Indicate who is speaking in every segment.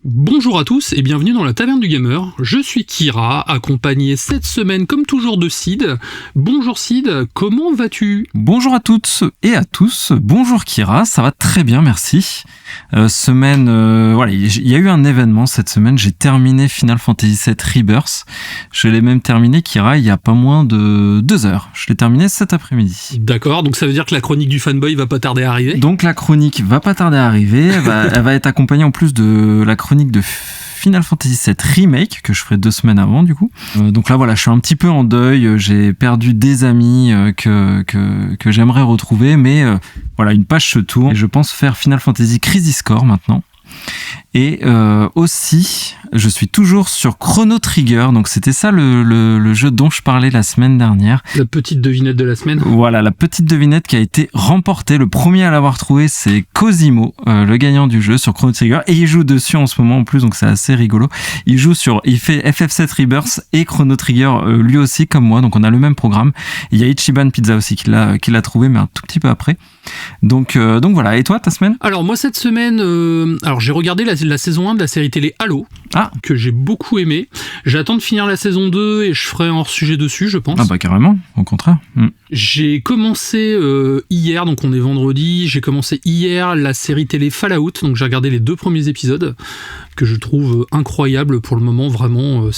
Speaker 1: Bonjour à tous et bienvenue dans la Taverne du Gamer. Je suis Kira, accompagné cette semaine comme toujours de Sid. Bonjour Sid, comment vas-tu ?
Speaker 2: Bonjour à toutes et à tous, bonjour Kira, ça va très bien, merci. Il y a eu un événement cette semaine, j'ai terminé Final Fantasy VII Rebirth. Je l'ai même terminé, Kira, il y a pas moins de 2 heures. Je l'ai terminé cet après-midi.
Speaker 1: D'accord, donc ça veut dire que la chronique du fanboy va pas tarder à arriver ?
Speaker 2: Donc la chronique va pas tarder à arriver, elle va être accompagnée en plus de la chronique de Final Fantasy VII Remake que je ferai 2 semaines avant du coup. Donc là voilà, je suis un petit peu en deuil, j'ai perdu des amis que j'aimerais retrouver, mais voilà, une page se tourne et je pense faire Final Fantasy Crisis Core maintenant. Et aussi, je suis toujours sur Chrono Trigger, donc c'était ça le jeu dont je parlais la semaine dernière.
Speaker 1: La petite devinette de la semaine.
Speaker 2: Voilà, la petite devinette qui a été remportée. Le premier à l'avoir trouvé, c'est Cosimo, le gagnant du jeu sur Chrono Trigger, et il joue dessus en ce moment en plus, donc c'est assez rigolo. Il fait FF7 Rebirth et Chrono Trigger lui aussi comme moi, donc on a le même programme. Il y a Ichiban Pizza aussi qui l'a trouvé, mais un tout petit peu après. Donc voilà. Et toi, ta semaine ?
Speaker 1: Alors moi cette semaine, j'ai regardé la saison 1 de la série télé Halo, que j'ai beaucoup aimé. J'attends de finir la saison 2 et je ferai un hors-sujet dessus, je pense.
Speaker 2: Ah bah carrément, au contraire.
Speaker 1: J'ai commencé hier, donc on est vendredi, j'ai commencé hier la série télé Fallout, donc j'ai regardé les 2 premiers épisodes, que je trouve incroyables pour le moment, vraiment,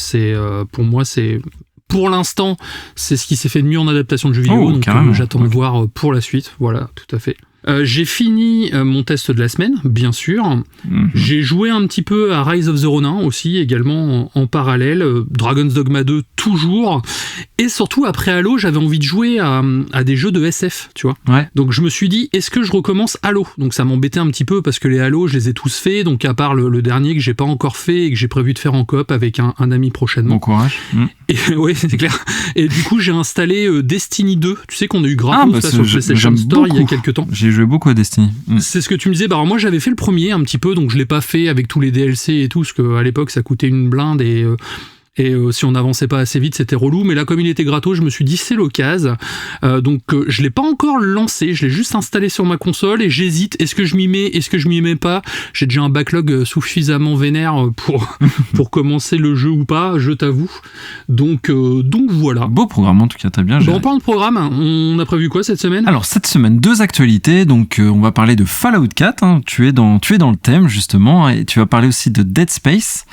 Speaker 1: pour l'instant, c'est ce qui s'est fait de mieux en adaptation de jeux vidéo, donc j'attends de voir pour la suite, voilà, tout à fait. J'ai fini mon test de la semaine, bien sûr. J'ai joué un petit peu à Rise of the Ronin aussi, également en parallèle. Dragon's Dogma 2, toujours. Et surtout, après Halo, j'avais envie de jouer à des jeux de SF, tu vois.
Speaker 2: Ouais.
Speaker 1: Donc je me suis dit, est-ce que je recommence Halo ? Donc ça m'embêtait un petit peu parce que les Halo, je les ai tous faits. Donc à part le dernier que j'ai pas encore fait et que j'ai prévu de faire en coop avec un ami prochainement.
Speaker 2: Bon courage.
Speaker 1: Et ouais, c'est clair. Et du coup, j'ai installé Destiny 2. Tu sais qu'on a eu gratos sur le PlayStation Store il y a quelques temps.
Speaker 2: J'ai joué beaucoup à Destiny.
Speaker 1: C'est ce que tu me disais. Alors moi, j'avais fait le premier un petit peu, donc je l'ai pas fait avec tous les DLC et tout, parce qu'à l'époque, ça coûtait une blinde et si on n'avançait pas assez vite, c'était relou. Mais là, comme il était gratos, je me suis dit, c'est l'occasion. Donc, je l'ai pas encore lancé. Je l'ai juste installé sur ma console et j'hésite. Est-ce que je m'y mets ? Est-ce que je m'y mets pas ? J'ai déjà un backlog suffisamment vénère pour commencer le jeu ou pas, je t'avoue. Donc voilà.
Speaker 2: Beau programme, en tout cas, t'as bien géré.
Speaker 1: En parlant de programme, on a prévu quoi cette semaine ?
Speaker 2: Alors, cette semaine, 2 actualités. Donc, on va parler de Fallout 4. Tu es dans le thème, justement. Et tu vas parler aussi de Dead Space.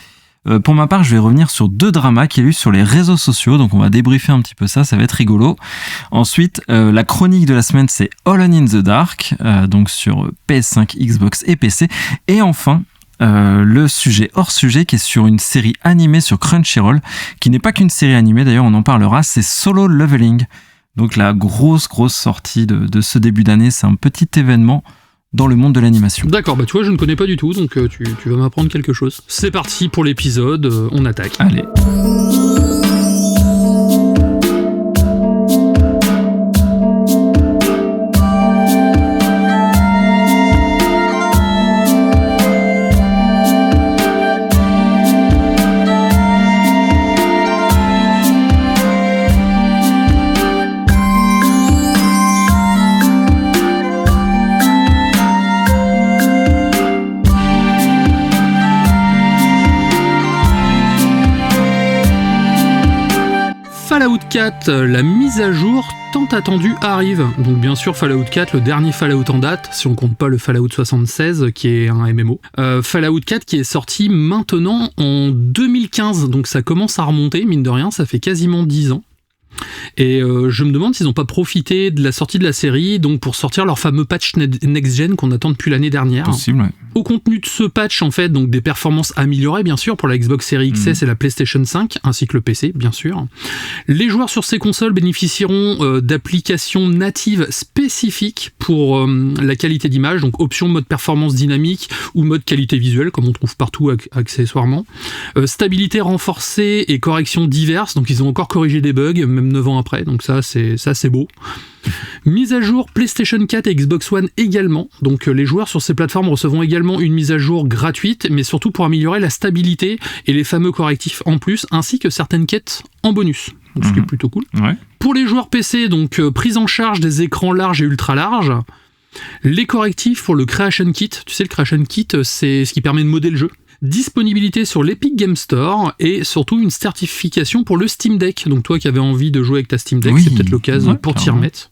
Speaker 2: Pour ma part, je vais revenir sur 2 dramas qu'il y a eu sur les réseaux sociaux, donc on va débriefer un petit peu ça va être rigolo. Ensuite, la chronique de la semaine, c'est Alone in the Dark, donc sur PS5, Xbox et PC. Et enfin, le sujet hors sujet qui est sur une série animée sur Crunchyroll, qui n'est pas qu'une série animée, d'ailleurs on en parlera, c'est Solo Leveling. Donc la grosse sortie de ce début d'année, c'est un petit événement dans le monde de l'animation.
Speaker 1: D'accord, bah tu vois, je ne connais pas du tout, donc tu vas m'apprendre quelque chose. C'est parti pour l'épisode, on attaque.
Speaker 2: Allez.
Speaker 1: Fallout 4, la mise à jour tant attendue arrive. Donc bien sûr Fallout 4, le dernier Fallout en date, si on compte pas le Fallout 76 qui est un MMO. Fallout 4 qui est sorti maintenant en 2015, donc ça commence à remonter, mine de rien, ça fait quasiment 10 ans. Et je me demande s'ils n'ont pas profité de la sortie de la série donc pour sortir leur fameux patch next-gen qu'on attend depuis l'année dernière.
Speaker 2: Possible, ouais.
Speaker 1: Au contenu de ce patch, en fait, donc des performances améliorées, bien sûr, pour la Xbox Series XS et la PlayStation 5, ainsi que le PC, bien sûr. Les joueurs sur ces consoles bénéficieront d'applications natives spécifiques pour la qualité d'image, donc option mode performance dynamique ou mode qualité visuelle, comme on trouve partout accessoirement. Stabilité renforcée et corrections diverses, donc ils ont encore corrigé des bugs, même 9 ans après, donc ça c'est beau. Mise à jour PlayStation 4 et Xbox One également, donc les joueurs sur ces plateformes recevront également une mise à jour gratuite, mais surtout pour améliorer la stabilité et les fameux correctifs en plus, ainsi que certaines quêtes en bonus, donc ce qui est plutôt cool.
Speaker 2: Ouais.
Speaker 1: Pour les joueurs PC, donc prise en charge des écrans larges et ultra larges, les correctifs pour le Creation Kit, tu sais le Creation Kit c'est ce qui permet de modder le jeu. Disponibilité sur l'Epic Game Store et surtout une certification pour le Steam Deck. Donc toi qui avais envie de jouer avec ta Steam Deck, c'est peut-être l'occasion pour t'y remettre.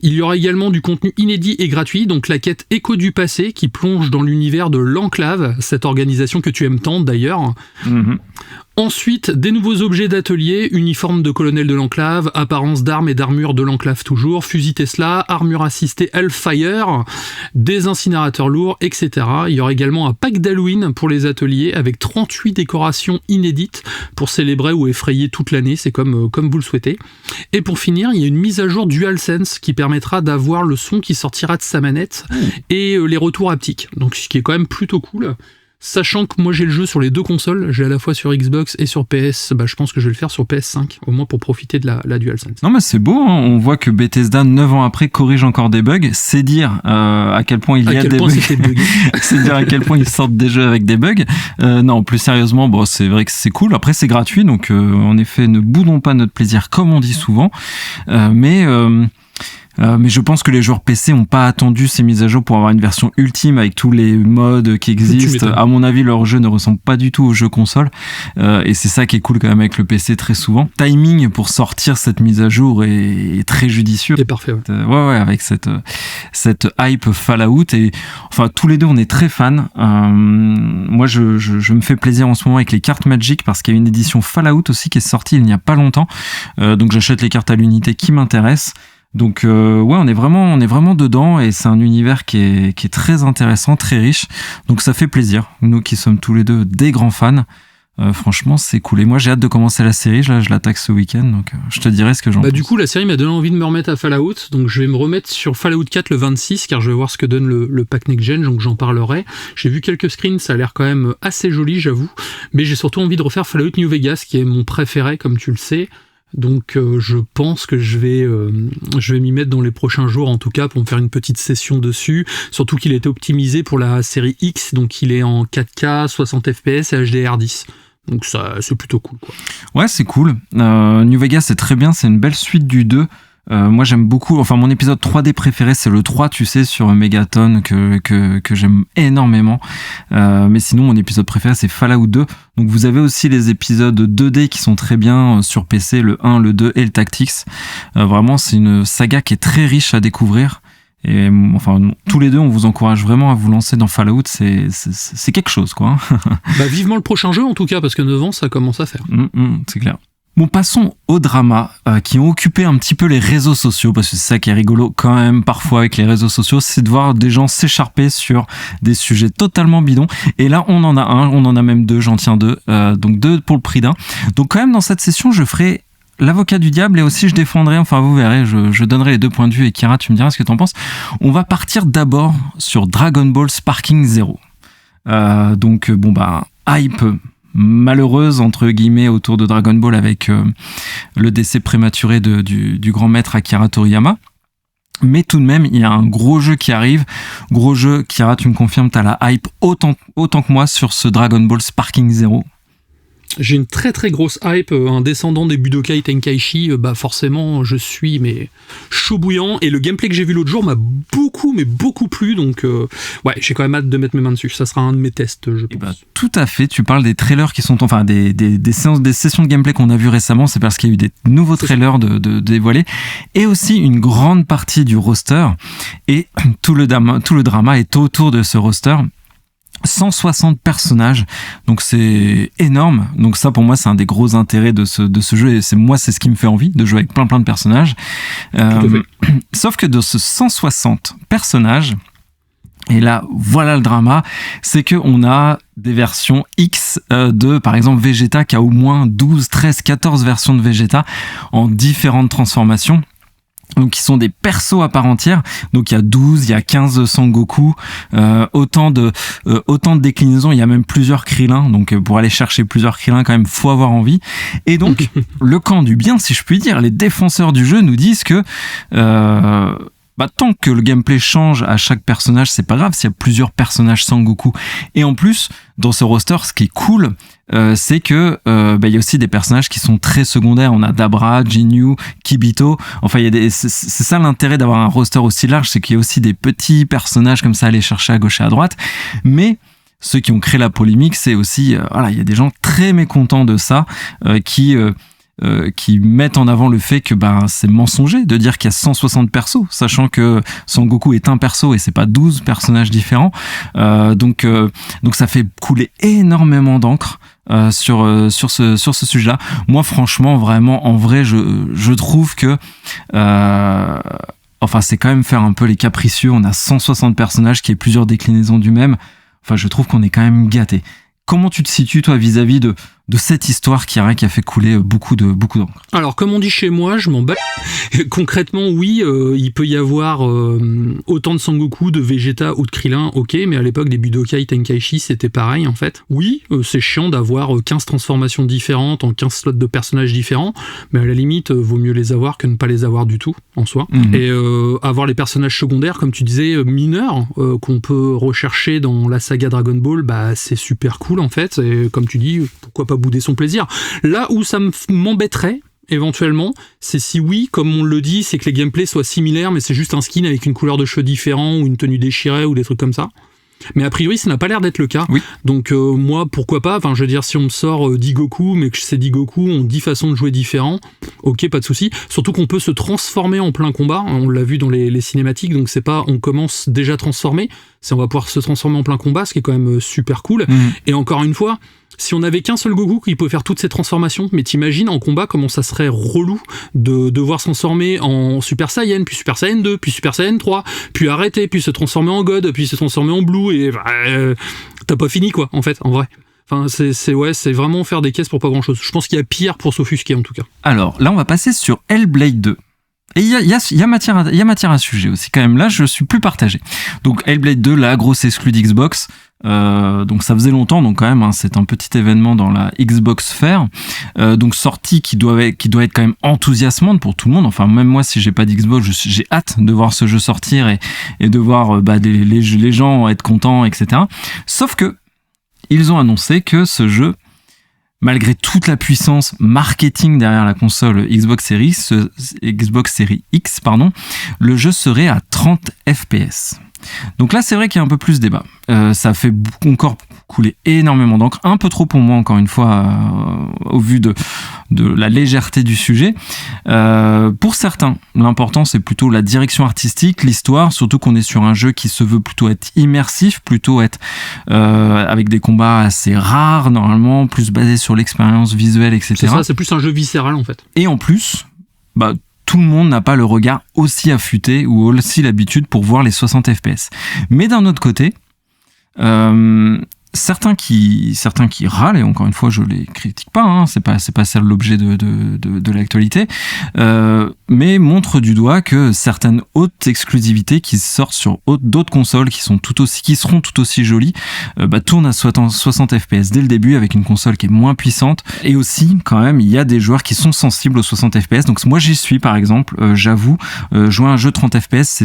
Speaker 1: Il y aura également du contenu inédit et gratuit, donc la quête Écho du passé qui plonge dans l'univers de l'Enclave, cette organisation que tu aimes tant d'ailleurs. Ensuite, des nouveaux objets d'atelier, uniforme de colonel de l'Enclave, apparence d'armes et d'armure de l'Enclave toujours, fusil Tesla, armure assistée Hellfire, des incinérateurs lourds, etc. Il y aura également un pack d'Halloween pour les ateliers avec 38 décorations inédites pour célébrer ou effrayer toute l'année, c'est comme vous le souhaitez. Et pour finir, il y a une mise à jour DualSense qui permettra d'avoir le son qui sortira de sa manette et les retours haptiques, donc ce qui est quand même plutôt cool. Sachant que moi j'ai le jeu sur les deux consoles, j'ai à la fois sur Xbox et sur PS, je pense que je vais le faire sur PS5, au moins pour profiter de la DualSense.
Speaker 2: Non mais c'est beau, hein. On voit que Bethesda 9 ans après corrige encore des bugs, c'est dire à quel point il y a des bugs, c'est dire à quel point ils sortent des jeux avec des bugs. Non, plus sérieusement, bon, c'est vrai que c'est cool, après c'est gratuit, donc en effet ne boudons pas notre plaisir comme on dit souvent, mais je pense que les joueurs PC n'ont pas attendu ces mises à jour pour avoir une version ultime avec tous les modes qui existent. À mon avis, leur jeu ne ressemble pas du tout au jeu console. Et c'est ça qui est cool quand même avec le PC très souvent. Timing pour sortir cette mise à jour est très judicieux.
Speaker 1: C'est parfait.
Speaker 2: Ouais, avec cette hype Fallout. Et enfin, tous les deux, on est très fans. Moi, je me fais plaisir en ce moment avec les cartes Magic parce qu'il y a une édition Fallout aussi qui est sortie il n'y a pas longtemps. Donc j'achète les cartes à l'unité qui m'intéressent. Donc ouais, on est vraiment dedans et c'est un univers qui est très intéressant, très riche. Donc ça fait plaisir. Nous qui sommes tous les deux des grands fans, franchement c'est cool. Et moi j'ai hâte de commencer la série. Là, je l'attaque ce week-end, donc je te dirai ce que j'en pense.
Speaker 1: Du coup la série m'a donné envie de me remettre à Fallout, donc je vais me remettre sur Fallout 4 le 26 car je vais voir ce que donne le pack Next Gen, donc j'en parlerai. J'ai vu quelques screens, ça a l'air quand même assez joli, j'avoue. Mais j'ai surtout envie de refaire Fallout New Vegas qui est mon préféré comme tu le sais. Donc je pense que je vais m'y mettre dans les prochains jours en tout cas pour me faire une petite session dessus, surtout qu'il a été optimisé pour la série X, donc il est en 4K, 60 fps et HDR10. Donc ça c'est plutôt cool quoi.
Speaker 2: Ouais, c'est cool. New Vegas c'est très bien, c'est une belle suite du 2. Moi j'aime beaucoup, enfin mon épisode 3D préféré c'est le 3 tu sais sur Megaton que j'aime énormément, mais sinon mon épisode préféré c'est Fallout 2. Donc vous avez aussi les épisodes 2D qui sont très bien sur PC, le 1, le 2 et le Tactics. Vraiment c'est une saga qui est très riche à découvrir. Et enfin tous les deux on vous encourage vraiment à vous lancer dans Fallout, c'est quelque chose quoi.
Speaker 1: Vivement le prochain jeu en tout cas parce que 9 ans ça commence à faire.
Speaker 2: C'est clair. Bon, passons aux dramas qui ont occupé un petit peu les réseaux sociaux, parce que c'est ça qui est rigolo quand même parfois avec les réseaux sociaux, c'est de voir des gens s'écharper sur des sujets totalement bidons. Et là, on en a un, on en a même deux, j'en tiens deux, donc deux pour le prix d'un. Donc quand même, dans cette session, je ferai l'avocat du diable et aussi je défendrai, enfin vous verrez, je donnerai les deux points de vue et Kira, tu me diras ce que t'en penses. On va partir d'abord sur Dragon Ball Sparking Zero. Donc hype malheureuse entre guillemets autour de Dragon Ball avec le décès prématuré du grand maître Akira Toriyama. Mais tout de même, il y a un gros jeu qui arrive. Gros jeu, Kira, tu me confirmes, t'as la hype autant que moi sur ce Dragon Ball Sparking Zero.
Speaker 1: J'ai une très très grosse hype, un descendant des Budokai Tenkaichi, forcément je suis chaud bouillant, et le gameplay que j'ai vu l'autre jour m'a beaucoup plu, donc ouais, j'ai quand même hâte de mettre mes mains dessus, ça sera un de mes tests je pense.
Speaker 2: Tout à fait, tu parles des trailers qui sont, enfin des sessions de gameplay qu'on a vues récemment, c'est parce qu'il y a eu des nouveaux trailers de dévoilés, et aussi une grande partie du roster, et tout le drama est autour de ce roster. 160 personnages, donc c'est énorme. Donc ça pour moi c'est un des gros intérêts de ce jeu, et c'est ce qui me fait envie de jouer avec plein de personnages. Sauf que de ce 160 personnages, et là voilà le drama, c'est que on a des versions X de par exemple Vegeta qui a au moins 12, 13, 14 versions de Vegeta en différentes transformations. Donc qui sont des persos à part entière. Donc il y a 12, il y a 15 Sangoku, autant de déclinaisons, il y a même plusieurs Krillin. Donc pour aller chercher plusieurs Krillin quand même faut avoir envie. Et donc le camp du bien, si je puis dire, les défenseurs du jeu nous disent que tant que le gameplay change à chaque personnage, c'est pas grave s'il y a plusieurs personnages Sangoku. Et en plus, dans ce roster, ce qui est cool, c'est que il y a aussi des personnages qui sont très secondaires. On a Dabra, Jinyu, Kibito. Enfin, c'est ça l'intérêt d'avoir un roster aussi large, c'est qu'il y a aussi des petits personnages comme ça à aller chercher à gauche et à droite. Mais ceux qui ont créé la polémique, c'est aussi, voilà, il y a des gens très mécontents de ça, qui mettent en avant le fait que c'est mensonger de dire qu'il y a 160 persos, sachant que Sangoku est un perso et c'est pas 12 personnages différents. Donc ça fait couler énormément d'encre sur ce sujet-là. Moi, franchement, vraiment, en vrai, je trouve que c'est quand même faire un peu les capricieux. On a 160 personnages qui est plusieurs déclinaisons du même. Enfin, je trouve qu'on est quand même gâté. Comment tu te situes, toi, vis-à-vis de cette histoire qui a fait couler beaucoup d'encre?
Speaker 1: Alors, comme on dit chez moi, je m'en bats. Concrètement, oui, il peut y avoir autant de Sangoku, de Vegeta ou de Krillin, ok, mais à l'époque des Budokai Tenkaichi, c'était pareil, en fait. Oui, c'est chiant d'avoir 15 transformations différentes en 15 slots de personnages différents, mais à la limite, vaut mieux les avoir que ne pas les avoir du tout, en soi. Et avoir les personnages secondaires, comme tu disais, mineurs, qu'on peut rechercher dans la saga Dragon Ball, c'est super cool, en fait. Et comme tu dis, pourquoi pas bouder son plaisir. Là où ça m'embêterait, éventuellement, c'est si oui, comme on le dit, c'est que les gameplays soient similaires, mais c'est juste un skin avec une couleur de cheveux différent, ou une tenue déchirée, ou des trucs comme ça. Mais a priori, ça n'a pas l'air d'être le cas.
Speaker 2: Oui.
Speaker 1: Donc moi, pourquoi pas? Enfin, je veux dire, si on me sort 10 Goku, mais que c'est 10 Goku, ont 10 façons de jouer différents, ok, pas de souci. Surtout qu'on peut se transformer en plein combat. On l'a vu dans les cinématiques, donc c'est pas on commence déjà transformé, c'est on va pouvoir se transformer en plein combat, ce qui est quand même super cool. Et encore une fois, si on n'avait qu'un seul Goku qui pouvait faire toutes ces transformations, mais t'imagines en combat comment ça serait relou de devoir se transformer en Super Saiyan, puis Super Saiyan 2, puis Super Saiyan 3, puis arrêter, puis se transformer en God, puis se transformer en Blue, et t'as pas fini quoi, en fait, en vrai. Enfin, c'est vraiment faire des caisses pour pas grand chose. Je pense qu'il y a pire pour s'offusquer en tout cas.
Speaker 2: Alors là, on va passer sur Hellblade 2. Et il y a matière à sujet aussi quand même. Là, je suis plus partagé. Donc Hellblade 2, la grosse exclue d'Xbox. Donc ça faisait longtemps, donc quand même c'est un petit événement dans la Xbox Fair, donc sortie qui doit être quand même enthousiasmante pour tout le monde. Enfin, même moi, si j'ai pas d'Xbox, j'ai hâte de voir ce jeu sortir et de voir les gens être contents, etc. Sauf que ils ont annoncé que ce jeu, malgré toute la puissance marketing derrière la console Xbox Series X, le jeu serait à 30 FPS. Donc là, c'est vrai qu'il y a un peu plus débat. Ça fait encore couler énormément d'encre, un peu trop pour moi, encore une fois, au vu de la légèreté du sujet. Pour certains, l'important, c'est plutôt la direction artistique, l'histoire, surtout qu'on est sur un jeu qui se veut plutôt être immersif, plutôt être avec des combats assez rares, normalement, plus basés sur l'expérience visuelle, etc.
Speaker 1: C'est ça, c'est plus un jeu viscéral, en fait.
Speaker 2: Et en plus, tout le monde n'a pas le regard aussi affûté ou aussi l'habitude pour voir les 60 FPS. Mais d'un autre côté, certains qui râlent, et encore une fois je les critique pas, c'est pas ça l'objet de l'actualité, mais montrent du doigt que certaines hautes exclusivités qui sortent sur d'autres consoles qui seront tout aussi jolies, tournent à 60 FPS dès le début avec une console qui est moins puissante. Et aussi quand même il y a des joueurs qui sont sensibles aux 60 FPS, donc moi j'y suis par exemple, j'avoue, jouer à un jeu 30 FPS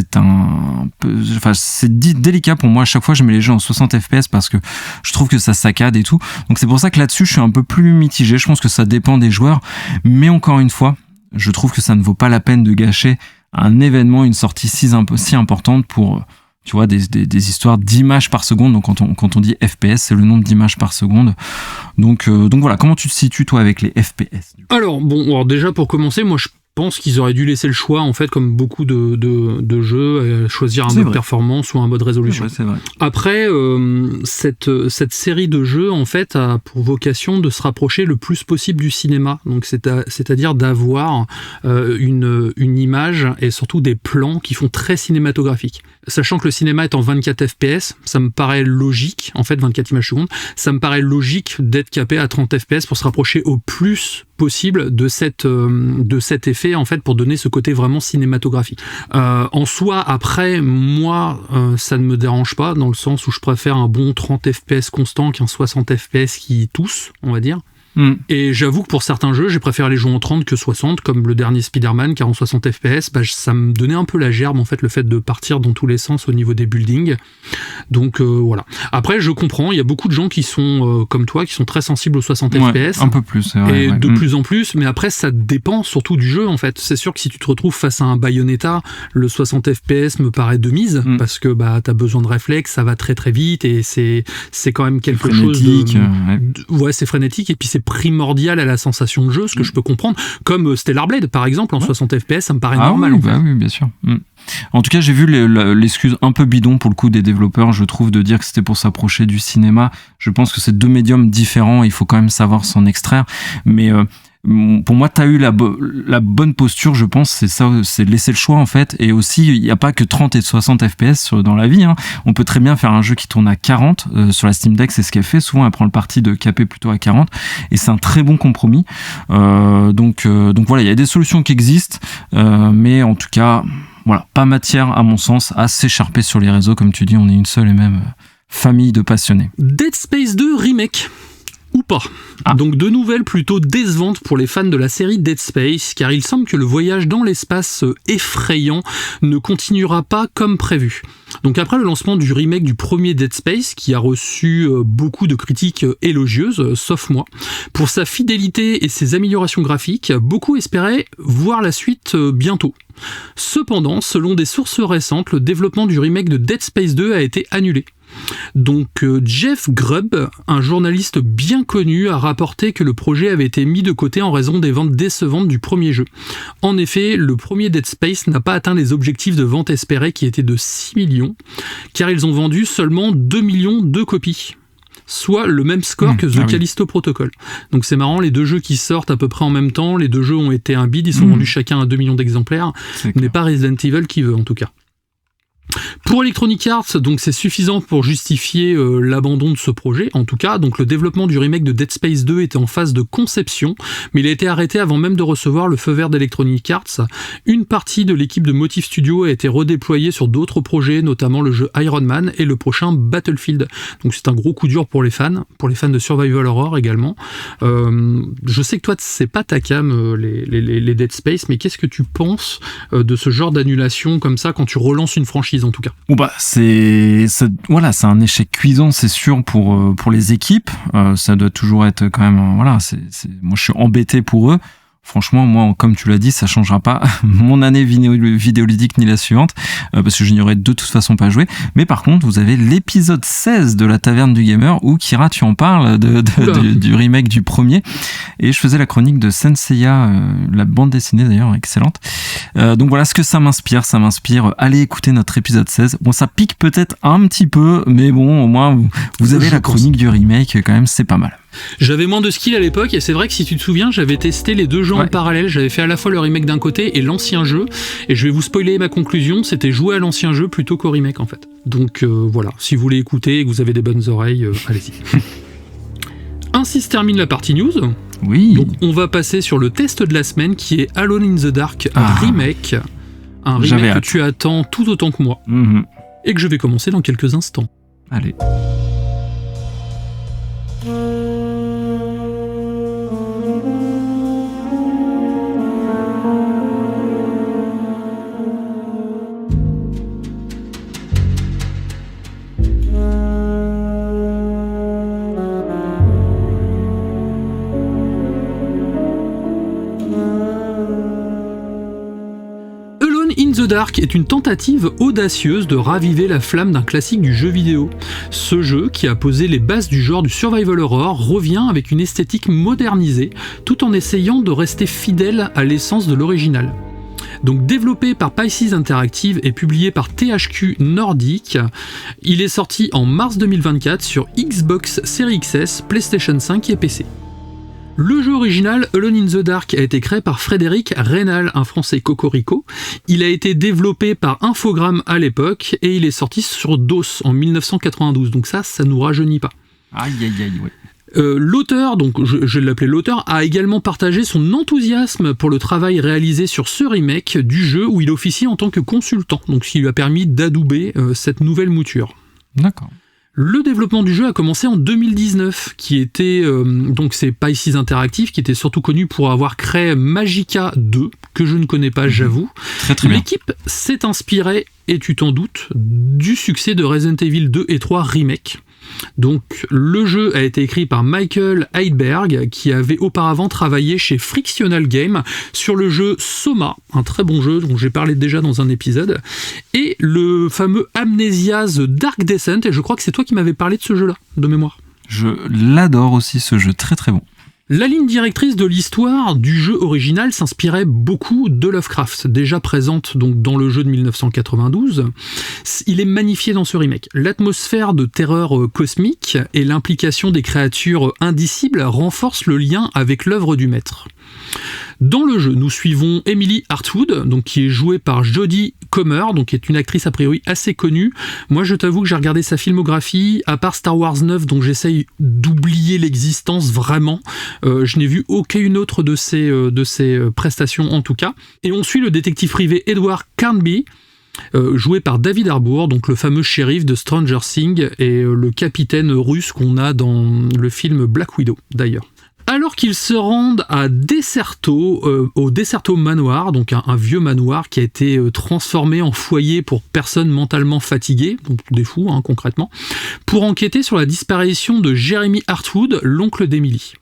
Speaker 2: c'est délicat pour moi. À chaque fois je mets les jeux en 60 FPS parce que je trouve que ça saccade et tout. Donc c'est pour ça que là-dessus, je suis un peu plus mitigé. Je pense que ça dépend des joueurs. Mais encore une fois, je trouve que ça ne vaut pas la peine de gâcher un événement, une sortie si importante pour, tu vois, des histoires d'images par seconde. Donc quand on dit FPS, c'est le nombre d'images par seconde. Donc voilà, comment tu te situes toi avec les FPS?
Speaker 1: Alors déjà pour commencer, moi je pense qu'ils auraient dû laisser le choix, en fait, comme beaucoup de jeux, choisir un mode performance ou un mode résolution.
Speaker 2: C'est vrai.
Speaker 1: Après, cette série de jeux, en fait, a pour vocation de se rapprocher le plus possible du cinéma. Donc, c'est-à-dire d'avoir une image et surtout des plans qui font très cinématographiques. Sachant que le cinéma est en 24 FPS, ça me paraît logique, en fait, 24 images secondes, ça me paraît logique d'être capé à 30 FPS pour se rapprocher au plus possible de cet effet, en fait, pour donner ce côté vraiment cinématographique. En soi, après, moi, ça ne me dérange pas, dans le sens où je préfère un bon 30 FPS constant qu'un 60 FPS qui tousse, on va dire. Et j'avoue que pour certains jeux, j'ai préféré les jouer en 30 que 60, comme le dernier Spider-Man, car en 60 FPS, ça me donnait un peu la gerbe, en fait, le fait de partir dans tous les sens au niveau des buildings. Donc voilà. Après, je comprends, il y a beaucoup de gens qui sont comme toi, qui sont très sensibles aux 60 FPS.
Speaker 2: Un peu plus, c'est vrai.
Speaker 1: Et de plus en plus, mais après, ça dépend surtout du jeu, en fait. C'est sûr que si tu te retrouves face à un Bayonetta, le 60 FPS me paraît de mise, parce que t'as besoin de réflexe, ça va très très vite, et c'est quand même quelque chose de... c'est frénétique, et puis c'est primordial à la sensation de jeu, ce que je peux comprendre. Comme Stellar Blade, par exemple, en 60 FPS, ça me paraît normal.
Speaker 2: Oui, bien sûr. En tout cas, j'ai vu l'excuse un peu bidon pour le coup des développeurs, je trouve, de dire que c'était pour s'approcher du cinéma. Je pense que c'est deux médiums différents, il faut quand même savoir s'en extraire. Mais pour moi, t'as eu la bonne posture, je pense, c'est ça, c'est laisser le choix en fait. Et aussi, il n'y a pas que 30 et 60 FPS dans la vie. On peut très bien faire un jeu qui tourne à 40 sur la Steam Deck, c'est ce qu'elle fait. Souvent, elle prend le parti de caper plutôt à 40, et c'est un très bon compromis. Donc voilà, il y a des solutions qui existent, mais en tout cas, voilà, pas matière à mon sens à s'écharper sur les réseaux, comme tu dis, on est une seule et même famille de passionnés.
Speaker 1: Dead Space 2 Remake. Ou pas. Donc de nouvelles plutôt décevantes pour les fans de la série Dead Space, car il semble que le voyage dans l'espace effrayant ne continuera pas comme prévu. Donc après le lancement du remake du premier Dead Space, qui a reçu beaucoup de critiques élogieuses, sauf moi, pour sa fidélité et ses améliorations graphiques, beaucoup espéraient voir la suite bientôt. Cependant, selon des sources récentes, le développement du remake de Dead Space 2 a été annulé. Donc Jeff Grubb, un journaliste bien connu, a rapporté que le projet avait été mis de côté en raison des ventes décevantes du premier jeu. En effet, le premier Dead Space n'a pas atteint les objectifs de vente espérés qui étaient de 6 millions, car ils ont vendu seulement 2 millions de copies. Soit le même score que The Callisto Protocol. Donc c'est marrant, les deux jeux qui sortent à peu près en même temps, les deux jeux ont été un bid, ils sont vendus chacun à 2 millions d'exemplaires, n'est pas Resident Evil qui veut en tout cas. Pour Electronic Arts, donc c'est suffisant pour justifier l'abandon de ce projet, en tout cas. Donc le développement du remake de Dead Space 2 était en phase de conception, mais il a été arrêté avant même de recevoir le feu vert d'Electronic Arts. Une partie de l'équipe de Motive Studio a été redéployée sur d'autres projets, notamment le jeu Iron Man et le prochain Battlefield. Donc c'est un gros coup dur pour les fans de Survival Horror également. Je sais que toi c'est pas ta cam les Dead Space, mais qu'est-ce que tu penses de ce genre d'annulation comme ça quand tu relances une franchise en tout cas?
Speaker 2: C'est un échec cuisant, c'est sûr, pour les équipes. Ça doit toujours être quand même, moi je suis embêté pour eux. Franchement, moi, comme tu l'as dit, ça changera pas mon année vidéoludique ni la suivante, parce que je n'y aurais de toute façon pas joué. Mais par contre, vous avez l'épisode 16 de la Taverne du Gamer, où Kira, tu en parles du remake du premier. Et je faisais la chronique de Senseiya, la bande dessinée d'ailleurs, excellente. Donc voilà ce que ça m'inspire. Allez écouter notre épisode 16. Bon, ça pique peut-être un petit peu, mais bon, au moins, vous avez la chronique du remake, quand même, c'est pas mal.
Speaker 1: J'avais moins de skill à l'époque, et c'est vrai que si tu te souviens, j'avais testé les deux jeux en parallèle. J'avais fait à la fois le remake d'un côté et l'ancien jeu, et je vais vous spoiler ma conclusion, c'était jouer à l'ancien jeu plutôt qu'au remake en fait. Donc voilà, si vous voulez écouter et que vous avez des bonnes oreilles, allez-y. Ainsi se termine la partie news.
Speaker 2: Oui.
Speaker 1: Donc on va passer sur le test de la semaine qui est Alone in the Dark remake. Un remake que tu attends tout autant que moi. Et que je vais commencer dans quelques instants.
Speaker 2: Allez.
Speaker 1: The Dark est une tentative audacieuse de raviver la flamme d'un classique du jeu vidéo. Ce jeu, qui a posé les bases du genre du survival horror, revient avec une esthétique modernisée, tout en essayant de rester fidèle à l'essence de l'original. Donc développé par Pisces Interactive et publié par THQ Nordic, il est sorti en mars 2024 sur Xbox Series XS, PlayStation 5 et PC. Le jeu original, Alone in the Dark, a été créé par Frédéric Reynal, un français cocorico. Il a été développé par Infogrames à l'époque et il est sorti sur DOS en 1992. Donc ça nous rajeunit pas.
Speaker 2: Aïe, ouais.
Speaker 1: L'auteur, donc je vais l'appeler l'auteur, a également partagé son enthousiasme pour le travail réalisé sur ce remake du jeu où il officie en tant que consultant, donc ce qui lui a permis d'adouber cette nouvelle mouture.
Speaker 2: D'accord.
Speaker 1: Le développement du jeu a commencé en 2019, qui était donc c'est Pisces Interactive, qui était surtout connu pour avoir créé Magicka 2, que je ne connais pas, j'avoue.
Speaker 2: Très bien.
Speaker 1: L'équipe s'est inspirée et tu t'en doutes, du succès de Resident Evil 2 et 3 Remake. Donc le jeu a été écrit par Michael Heidberg, qui avait auparavant travaillé chez Frictional Games sur le jeu Soma, un très bon jeu dont j'ai parlé déjà dans un épisode, et le fameux Amnesia The Dark Descent, et je crois que c'est toi qui m'avais parlé de ce jeu-là, de mémoire.
Speaker 2: Je l'adore aussi, ce jeu, très très bon.
Speaker 1: La ligne directrice de l'histoire du jeu original s'inspirait beaucoup de Lovecraft, déjà présente donc dans le jeu de 1992. Il est magnifié dans ce remake. L'atmosphère de terreur cosmique et l'implication des créatures indicibles renforcent le lien avec l'œuvre du maître. Dans le jeu, nous suivons Emily Hartwood, donc qui est jouée par Jodie Comer, donc qui est une actrice a priori assez connue. Moi, je t'avoue que j'ai regardé sa filmographie, à part Star Wars 9, donc j'essaye d'oublier l'existence vraiment. Je n'ai vu aucune autre de ses prestations en tout cas. Et on suit le détective privé Edward Carnby, joué par David Harbour, donc le fameux shérif de Stranger Things et le capitaine russe qu'on a dans le film Black Widow d'ailleurs. Alors qu'ils se rendent à Deserto, au Deserto Manoir, donc un vieux manoir qui a été transformé en foyer pour personnes mentalement fatiguées, donc des fous concrètement, pour enquêter sur la disparition de Jeremy Hartwood, l'oncle d'Emily.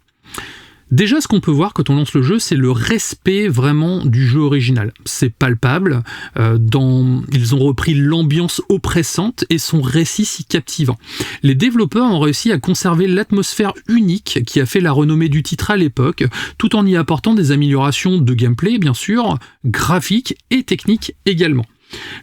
Speaker 1: Déjà, ce qu'on peut voir quand on lance le jeu, c'est le respect vraiment du jeu original. C'est palpable, ils ont repris l'ambiance oppressante et son récit si captivant. Les développeurs ont réussi à conserver l'atmosphère unique qui a fait la renommée du titre à l'époque, tout en y apportant des améliorations de gameplay, bien sûr, graphiques et techniques également.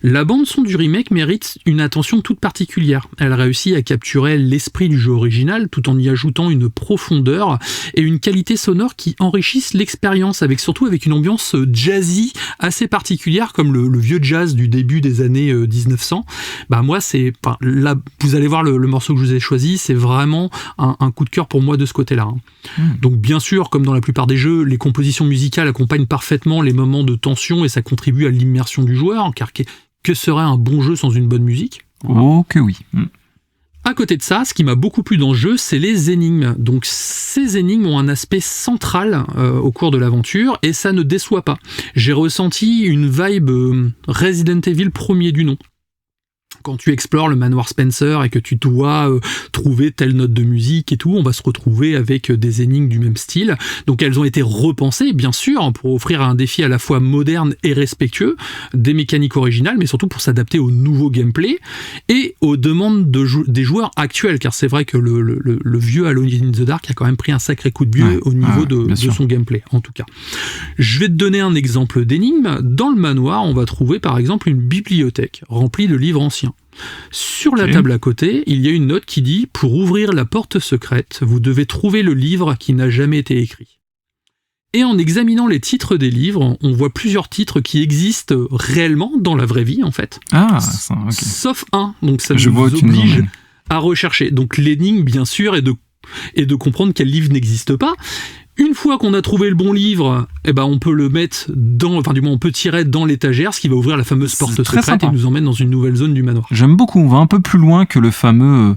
Speaker 1: La bande-son du remake mérite une attention toute particulière. Elle réussit à capturer l'esprit du jeu original tout en y ajoutant une profondeur et une qualité sonore qui enrichissent l'expérience, surtout avec une ambiance jazzy assez particulière comme le vieux jazz du début des années 1900. Moi, là, vous allez voir le morceau que je vous ai choisi, c'est vraiment un coup de cœur pour moi de ce côté-là. Donc bien sûr, comme dans la plupart des jeux, les compositions musicales accompagnent parfaitement les moments de tension et ça contribue à l'immersion du joueur, car que serait un bon jeu sans une bonne musique ?
Speaker 2: Oh que oui.
Speaker 1: À côté de ça, ce qui m'a beaucoup plu dans le jeu, c'est les énigmes. Donc ces énigmes ont un aspect central au cours de l'aventure et ça ne déçoit pas. J'ai ressenti une vibe Resident Evil premier du nom. Quand tu explores le manoir Spencer et que tu dois trouver telle note de musique et tout, on va se retrouver avec des énigmes du même style. Donc elles ont été repensées, bien sûr, pour offrir un défi à la fois moderne et respectueux des mécaniques originales, mais surtout pour s'adapter au nouveau gameplay et aux demandes des joueurs actuels, car c'est vrai que le vieux Alone in the Dark a quand même pris un sacré coup de vieux au niveau de son gameplay, en tout cas. Je vais te donner un exemple d'énigme. Dans le manoir, on va trouver par exemple une bibliothèque remplie de livres anciens. Sur la table à côté, il y a une note qui dit « Pour ouvrir la porte secrète, vous devez trouver le livre qui n'a jamais été écrit ». Et en examinant les titres des livres, on voit plusieurs titres qui existent réellement dans la vraie vie, en fait. Sauf un, donc ça nous oblige à rechercher. Donc l'énigme, bien sûr, est de comprendre quel livre n'existe pas. Une fois qu'on a trouvé le bon livre, on peut le mettre on peut tirer dans l'étagère, ce qui va ouvrir la fameuse porte secrète et nous emmène dans une nouvelle zone du manoir.
Speaker 2: J'aime beaucoup, on va un peu plus loin que le fameux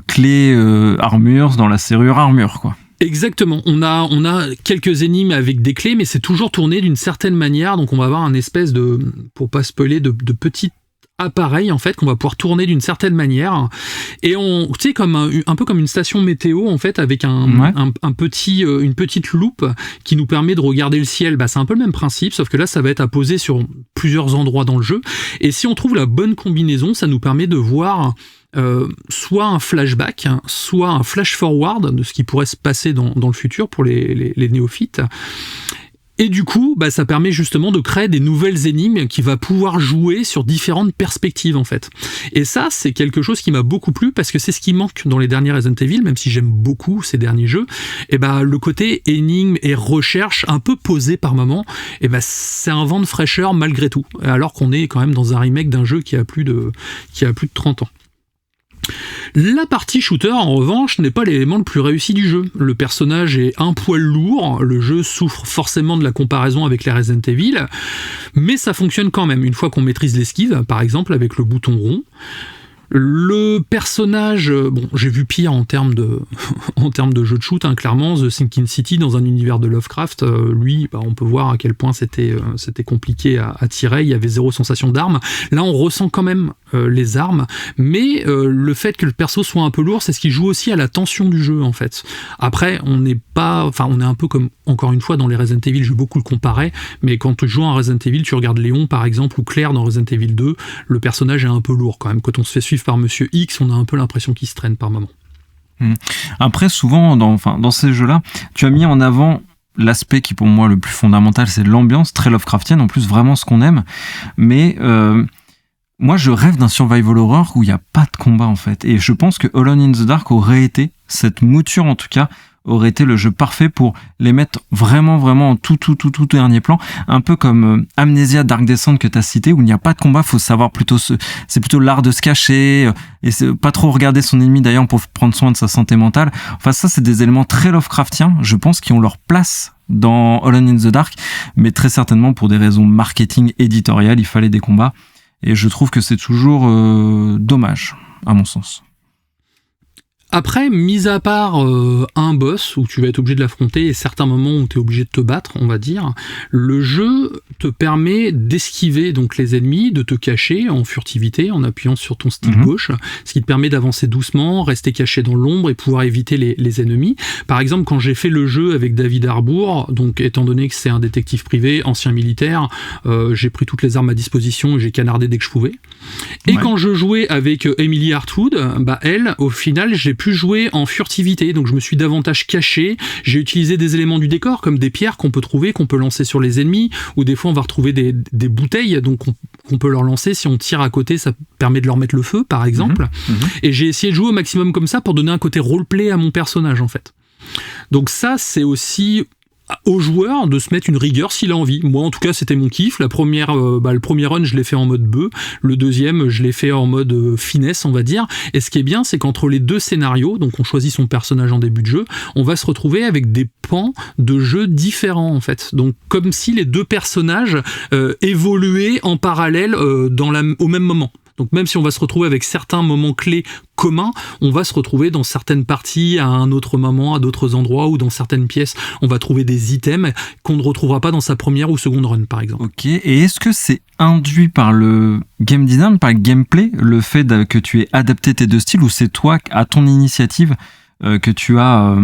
Speaker 2: clé armure dans la serrure armure, quoi.
Speaker 1: Exactement, on a quelques énigmes avec des clés, mais c'est toujours tourné d'une certaine manière, donc on va avoir un espèce de, pour pas spoiler, de petites appareil en fait qu'on va pouvoir tourner d'une certaine manière et comme un peu comme une station météo en fait avec une petite loupe qui nous permet de regarder le ciel. C'est un peu le même principe, sauf que là ça va être apposé sur plusieurs endroits dans le jeu et si on trouve la bonne combinaison, ça nous permet de voir soit un flashback, soit un flash forward de ce qui pourrait se passer dans le futur pour les néophytes. Et du coup, ça permet justement de créer des nouvelles énigmes qui va pouvoir jouer sur différentes perspectives en fait. Et ça, c'est quelque chose qui m'a beaucoup plu parce que c'est ce qui manque dans les derniers Resident Evil, même si j'aime beaucoup ces derniers jeux. Le côté énigme et recherche un peu posé par moment, c'est un vent de fraîcheur malgré tout, alors qu'on est quand même dans un remake d'un jeu qui a plus de 30 ans. La partie shooter, en revanche, n'est pas l'élément le plus réussi du jeu. Le personnage est un poil lourd, le jeu souffre forcément de la comparaison avec les Resident Evil, mais ça fonctionne quand même, une fois qu'on maîtrise l'esquive, par exemple avec le bouton rond. Le personnage, bon, j'ai vu pire en termes de jeu de shoot, hein, clairement. The Sinking City, dans un univers de Lovecraft, lui, on peut voir à quel point c'était compliqué à tirer. Il y avait zéro sensation d'arme. Là, on ressent quand même les armes, mais le fait que le perso soit un peu lourd, c'est ce qui joue aussi à la tension du jeu, en fait. Après, on est un peu comme, encore une fois, dans les Resident Evil, je vais beaucoup le comparer, mais quand tu joues à Resident Evil, tu regardes Léon, par exemple, ou Claire dans Resident Evil 2, le personnage est un peu lourd quand même. Quand on se fait suivre par Monsieur X, on a un peu l'impression qu'il se traîne par moment.
Speaker 2: Après, souvent, dans ces jeux-là, tu as mis en avant l'aspect qui, pour moi, le plus fondamental, c'est l'ambiance, très Lovecraftienne, en plus, vraiment ce qu'on aime. Mais moi, je rêve d'un survival horror où il n'y a pas de combat, en fait. Et je pense que Alone in the Dark aurait été, cette mouture, en tout cas, aurait été le jeu parfait pour les mettre vraiment en tout dernier plan, un peu comme Amnesia Dark Descent que tu as cité, où il n'y a pas de combat, faut savoir c'est plutôt l'art de se cacher, et c'est pas trop regarder son ennemi d'ailleurs pour prendre soin de sa santé mentale. Enfin, ça, c'est des éléments très Lovecraftiens, je pense, qui ont leur place dans Alone in the Dark, mais très certainement pour des raisons marketing éditoriales, il fallait des combats, et je trouve que c'est toujours dommage, à mon sens.
Speaker 1: Après, mis à part un boss où tu vas être obligé de l'affronter et certains moments où tu es obligé de te battre, on va dire, le jeu te permet d'esquiver donc les ennemis, de te cacher en furtivité en appuyant sur ton stick gauche, ce qui te permet d'avancer doucement, rester caché dans l'ombre et pouvoir éviter les ennemis. Par exemple, quand j'ai fait le jeu avec David Harbour, donc étant donné que c'est un détective privé, ancien militaire, j'ai pris toutes les armes à disposition et j'ai canardé dès que je pouvais. Et quand je jouais avec Emily Hartwood, elle, au final, j'ai pu jouer en furtivité, donc je me suis davantage caché, j'ai utilisé des éléments du décor comme des pierres qu'on peut trouver, qu'on peut lancer sur les ennemis, ou des fois on va retrouver des bouteilles donc qu'on peut leur lancer, si on tire à côté ça permet de leur mettre le feu par exemple, et j'ai essayé de jouer au maximum comme ça pour donner un côté roleplay à mon personnage en fait. Donc ça c'est aussi au joueur de se mettre une rigueur s'il a envie. Moi en tout cas c'était mon kiff. Le premier run je l'ai fait en mode bœuf, le deuxième je l'ai fait en mode finesse on va dire, et ce qui est bien c'est qu'entre les deux scénarios, donc on choisit son personnage en début de jeu, on va se retrouver avec des pans de jeu différents en fait, donc comme si les deux personnages évoluaient en parallèle au même moment. Donc même si on va se retrouver avec certains moments clés communs, on va se retrouver dans certaines parties à un autre moment, à d'autres endroits, ou dans certaines pièces, on va trouver des items qu'on ne retrouvera pas dans sa première ou seconde run, par exemple. Ok,
Speaker 2: et est-ce que c'est induit par le game design, par le gameplay, le fait que tu aies adapté tes deux styles, ou c'est toi, à ton initiative, que tu as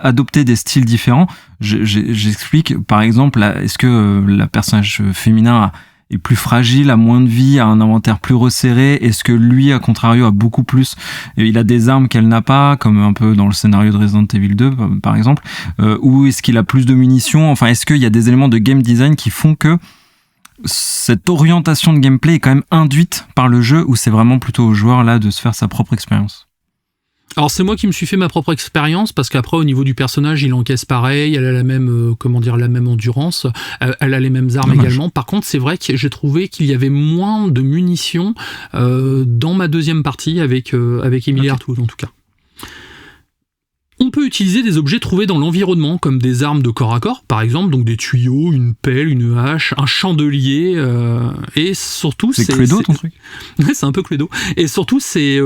Speaker 2: adopté des styles différents? J'explique, par exemple, est-ce que la personnage féminin est plus fragile, a moins de vie, a un inventaire plus resserré? Est-ce que lui, à contrario, a beaucoup plus, il a des armes qu'elle n'a pas, comme un peu dans le scénario de Resident Evil 2, par exemple, ou est-ce qu'il a plus de munitions? Enfin, est-ce qu'il y a des éléments de game design qui font que cette orientation de gameplay est quand même induite par le jeu, ou c'est vraiment plutôt au joueur là de se faire sa propre expérience?
Speaker 1: Alors c'est moi qui me suis fait ma propre expérience, parce qu'après au niveau du personnage il encaisse pareil, elle a la même la même endurance, elle a les mêmes armes également. Par contre c'est vrai que j'ai trouvé qu'il y avait moins de munitions dans ma deuxième partie avec Emily Hartwood en tout cas. On peut utiliser des objets trouvés dans l'environnement, comme des armes de corps à corps, par exemple, donc des tuyaux, une pelle, une hache, un chandelier, et surtout...
Speaker 2: C'est Cluedo ton truc?
Speaker 1: Ouais, c'est un peu Cluedo. Et surtout, ces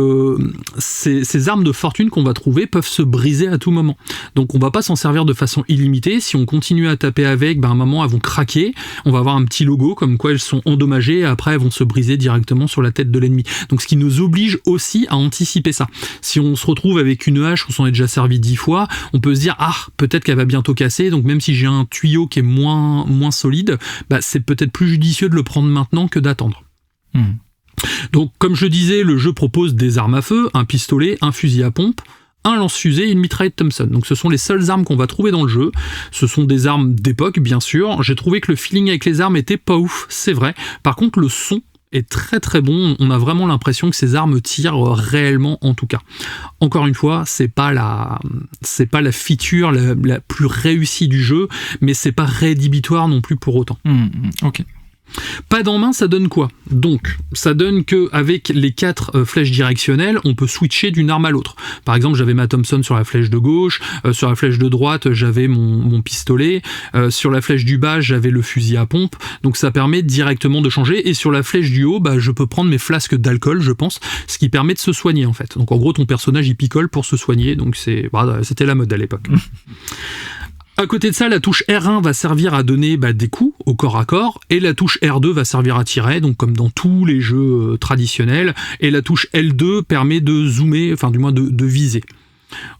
Speaker 1: armes de fortune qu'on va trouver peuvent se briser à tout moment. Donc on va pas s'en servir de façon illimitée. Si on continue à taper avec, à un moment, elles vont craquer, on va avoir un petit logo comme quoi elles sont endommagées, et après elles vont se briser directement sur la tête de l'ennemi. Donc ce qui nous oblige aussi à anticiper ça. Si on se retrouve avec une hache, on s'en est déjà servi 10 fois, on peut se dire peut-être qu'elle va bientôt casser, donc même si j'ai un tuyau qui est moins solide, c'est peut-être plus judicieux de le prendre maintenant que d'attendre. Donc comme je disais, le jeu propose des armes à feu, un pistolet, un fusil à pompe, un lance-fusée et une mitraillette Thompson. Donc ce sont les seules armes qu'on va trouver dans le jeu. Ce sont des armes d'époque bien sûr. J'ai trouvé que le feeling avec les armes était pas ouf, c'est vrai. Par contre le son est très très bon, on a vraiment l'impression que ces armes tirent réellement en tout cas. Encore une fois, c'est pas la feature la plus réussie du jeu, mais c'est pas rédhibitoire non plus pour autant.
Speaker 2: Ok.
Speaker 1: Pad en main, ça donne quoi? Donc, ça donne que avec les 4 flèches directionnelles, on peut switcher d'une arme à l'autre. Par exemple, j'avais ma Thompson sur la flèche de gauche, sur la flèche de droite, j'avais mon pistolet, sur la flèche du bas, j'avais le fusil à pompe. Donc, ça permet directement de changer. Et sur la flèche du haut, je peux prendre mes flasques d'alcool, je pense, ce qui permet de se soigner en fait. Donc, en gros, ton personnage il picole pour se soigner. Donc, c'était la mode à l'époque. À côté de ça, la touche R1 va servir à donner des coups au corps à corps, et la touche R2 va servir à tirer, donc comme dans tous les jeux traditionnels, et la touche L2 permet de zoomer, enfin du moins de viser.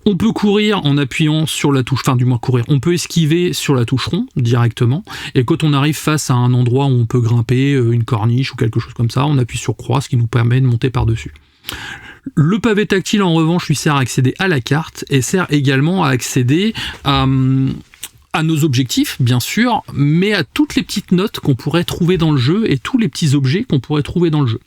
Speaker 1: On peut courir en appuyant sur la touche, enfin du moins courir, on peut esquiver sur la touche rond directement, et quand on arrive face à un endroit où on peut grimper, une corniche ou quelque chose comme ça, on appuie sur croix, ce qui nous permet de monter par-dessus. Le pavé tactile, en revanche, lui sert à accéder à la carte et sert également à accéder à nos objectifs, bien sûr, mais à toutes les petites notes qu'on pourrait trouver dans le jeu et tous les petits objets qu'on pourrait trouver dans le jeu.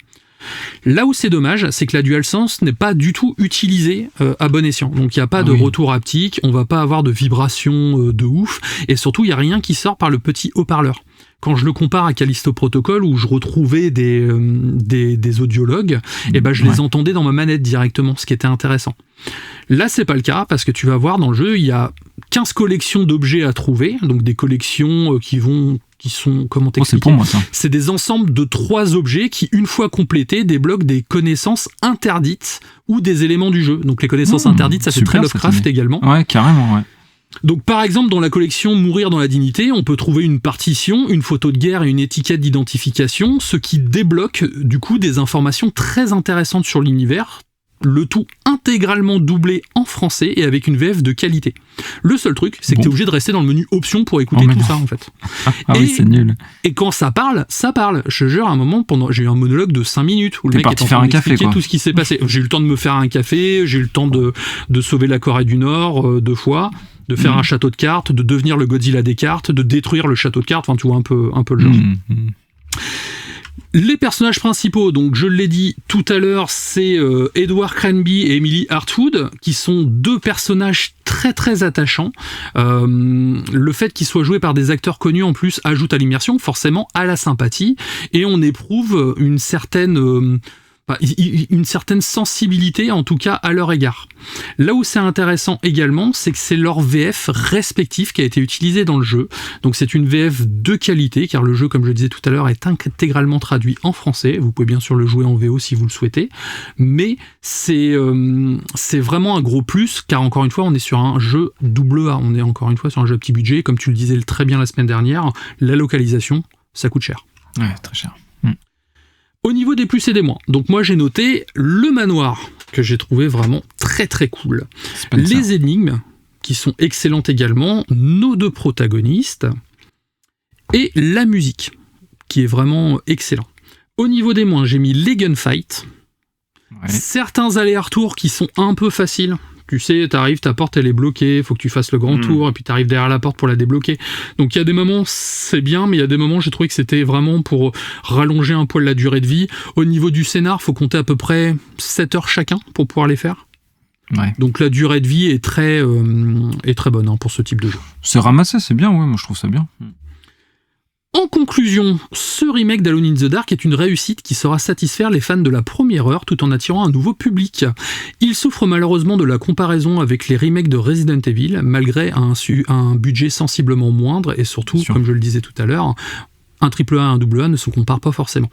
Speaker 1: Là où c'est dommage, c'est que la DualSense n'est pas du tout utilisée à bon escient. Donc il n'y a pas de retour haptique, on va pas avoir de vibration de ouf, et surtout il n'y a rien qui sort par le petit haut-parleur. Quand je le compare à Callisto Protocol, où je retrouvais des audiologues, je les entendais dans ma manette directement, ce qui était intéressant. Là, c'est pas le cas, parce que tu vas voir dans le jeu, il y a 15 collections d'objets à trouver, donc des collections qui sont, comment t'expliquer,
Speaker 2: c'est pour moi, ça.
Speaker 1: C'est des ensembles de 3 objets qui, une fois complétés, débloquent des connaissances interdites ou des éléments du jeu. Donc les connaissances interdites, ça fait très Lovecraft également.
Speaker 2: Ouais, carrément, ouais.
Speaker 1: Donc par exemple, dans la collection Mourir dans la dignité, on peut trouver une partition, une photo de guerre et une étiquette d'identification, ce qui débloque du coup des informations très intéressantes sur l'univers, le tout intégralement doublé en français et avec une VF de qualité. Le seul truc, c'est que t'es obligé de rester dans le menu options pour écouter tout ça en fait.
Speaker 2: Oui, c'est nul.
Speaker 1: Et quand ça parle, ça parle. Je te jure, à un moment, j'ai eu un monologue de 5 minutes où le mec est en train d'expliquer tout ce qui s'est passé. J'ai eu le temps de me faire un café, j'ai eu le temps de sauver la Corée du Nord 2 fois, de faire un château de cartes, de devenir le Godzilla des cartes, de détruire le château de cartes, enfin tu vois un peu le genre. Les personnages principaux, donc je l'ai dit tout à l'heure, c'est Edward Cranby et Emily Hartwood, qui sont 2 personnages très très attachants. Le fait qu'ils soient joués par des acteurs connus en plus ajoute à l'immersion, forcément à la sympathie, et on éprouve une certaine sensibilité, en tout cas à leur égard. Là où c'est intéressant également, c'est que c'est leur VF respectif qui a été utilisé dans le jeu. Donc c'est une VF de qualité, car le jeu, comme je le disais tout à l'heure, est intégralement traduit en français. Vous pouvez bien sûr le jouer en VO si vous le souhaitez, mais c'est vraiment un gros plus, car encore une fois, on est sur un jeu AA. On est encore une fois sur un jeu à petit budget. Comme tu le disais très bien la semaine dernière, la localisation, ça coûte cher.
Speaker 2: Ouais, très cher.
Speaker 1: Au niveau des plus et des moins, donc moi j'ai noté le manoir, que j'ai trouvé vraiment très très cool. Les énigmes, qui sont excellentes également, nos 2 protagonistes, et la musique, qui est vraiment excellent. Au niveau des moins, j'ai mis les gunfights, certains allers-retours qui sont un peu faciles. Tu sais, t'arrives, ta porte elle est bloquée, faut que tu fasses le grand tour, et puis t'arrives derrière la porte pour la débloquer. Donc il y a des moments, c'est bien, mais il y a des moments, j'ai trouvé que c'était vraiment pour rallonger un poil la durée de vie. Au niveau du scénar, faut compter à peu près 7 heures chacun pour pouvoir les faire. Ouais. Donc la durée de vie est très bonne pour ce type de jeu.
Speaker 2: C'est ramassé, c'est bien, ouais, moi je trouve ça bien.
Speaker 1: En conclusion, ce remake d'Alone in the Dark est une réussite qui saura satisfaire les fans de la première heure tout en attirant un nouveau public. Il souffre malheureusement de la comparaison avec les remakes de Resident Evil, malgré un budget sensiblement moindre, et surtout, comme je le disais tout à l'heure, un AAA et un AA ne se comparent pas forcément.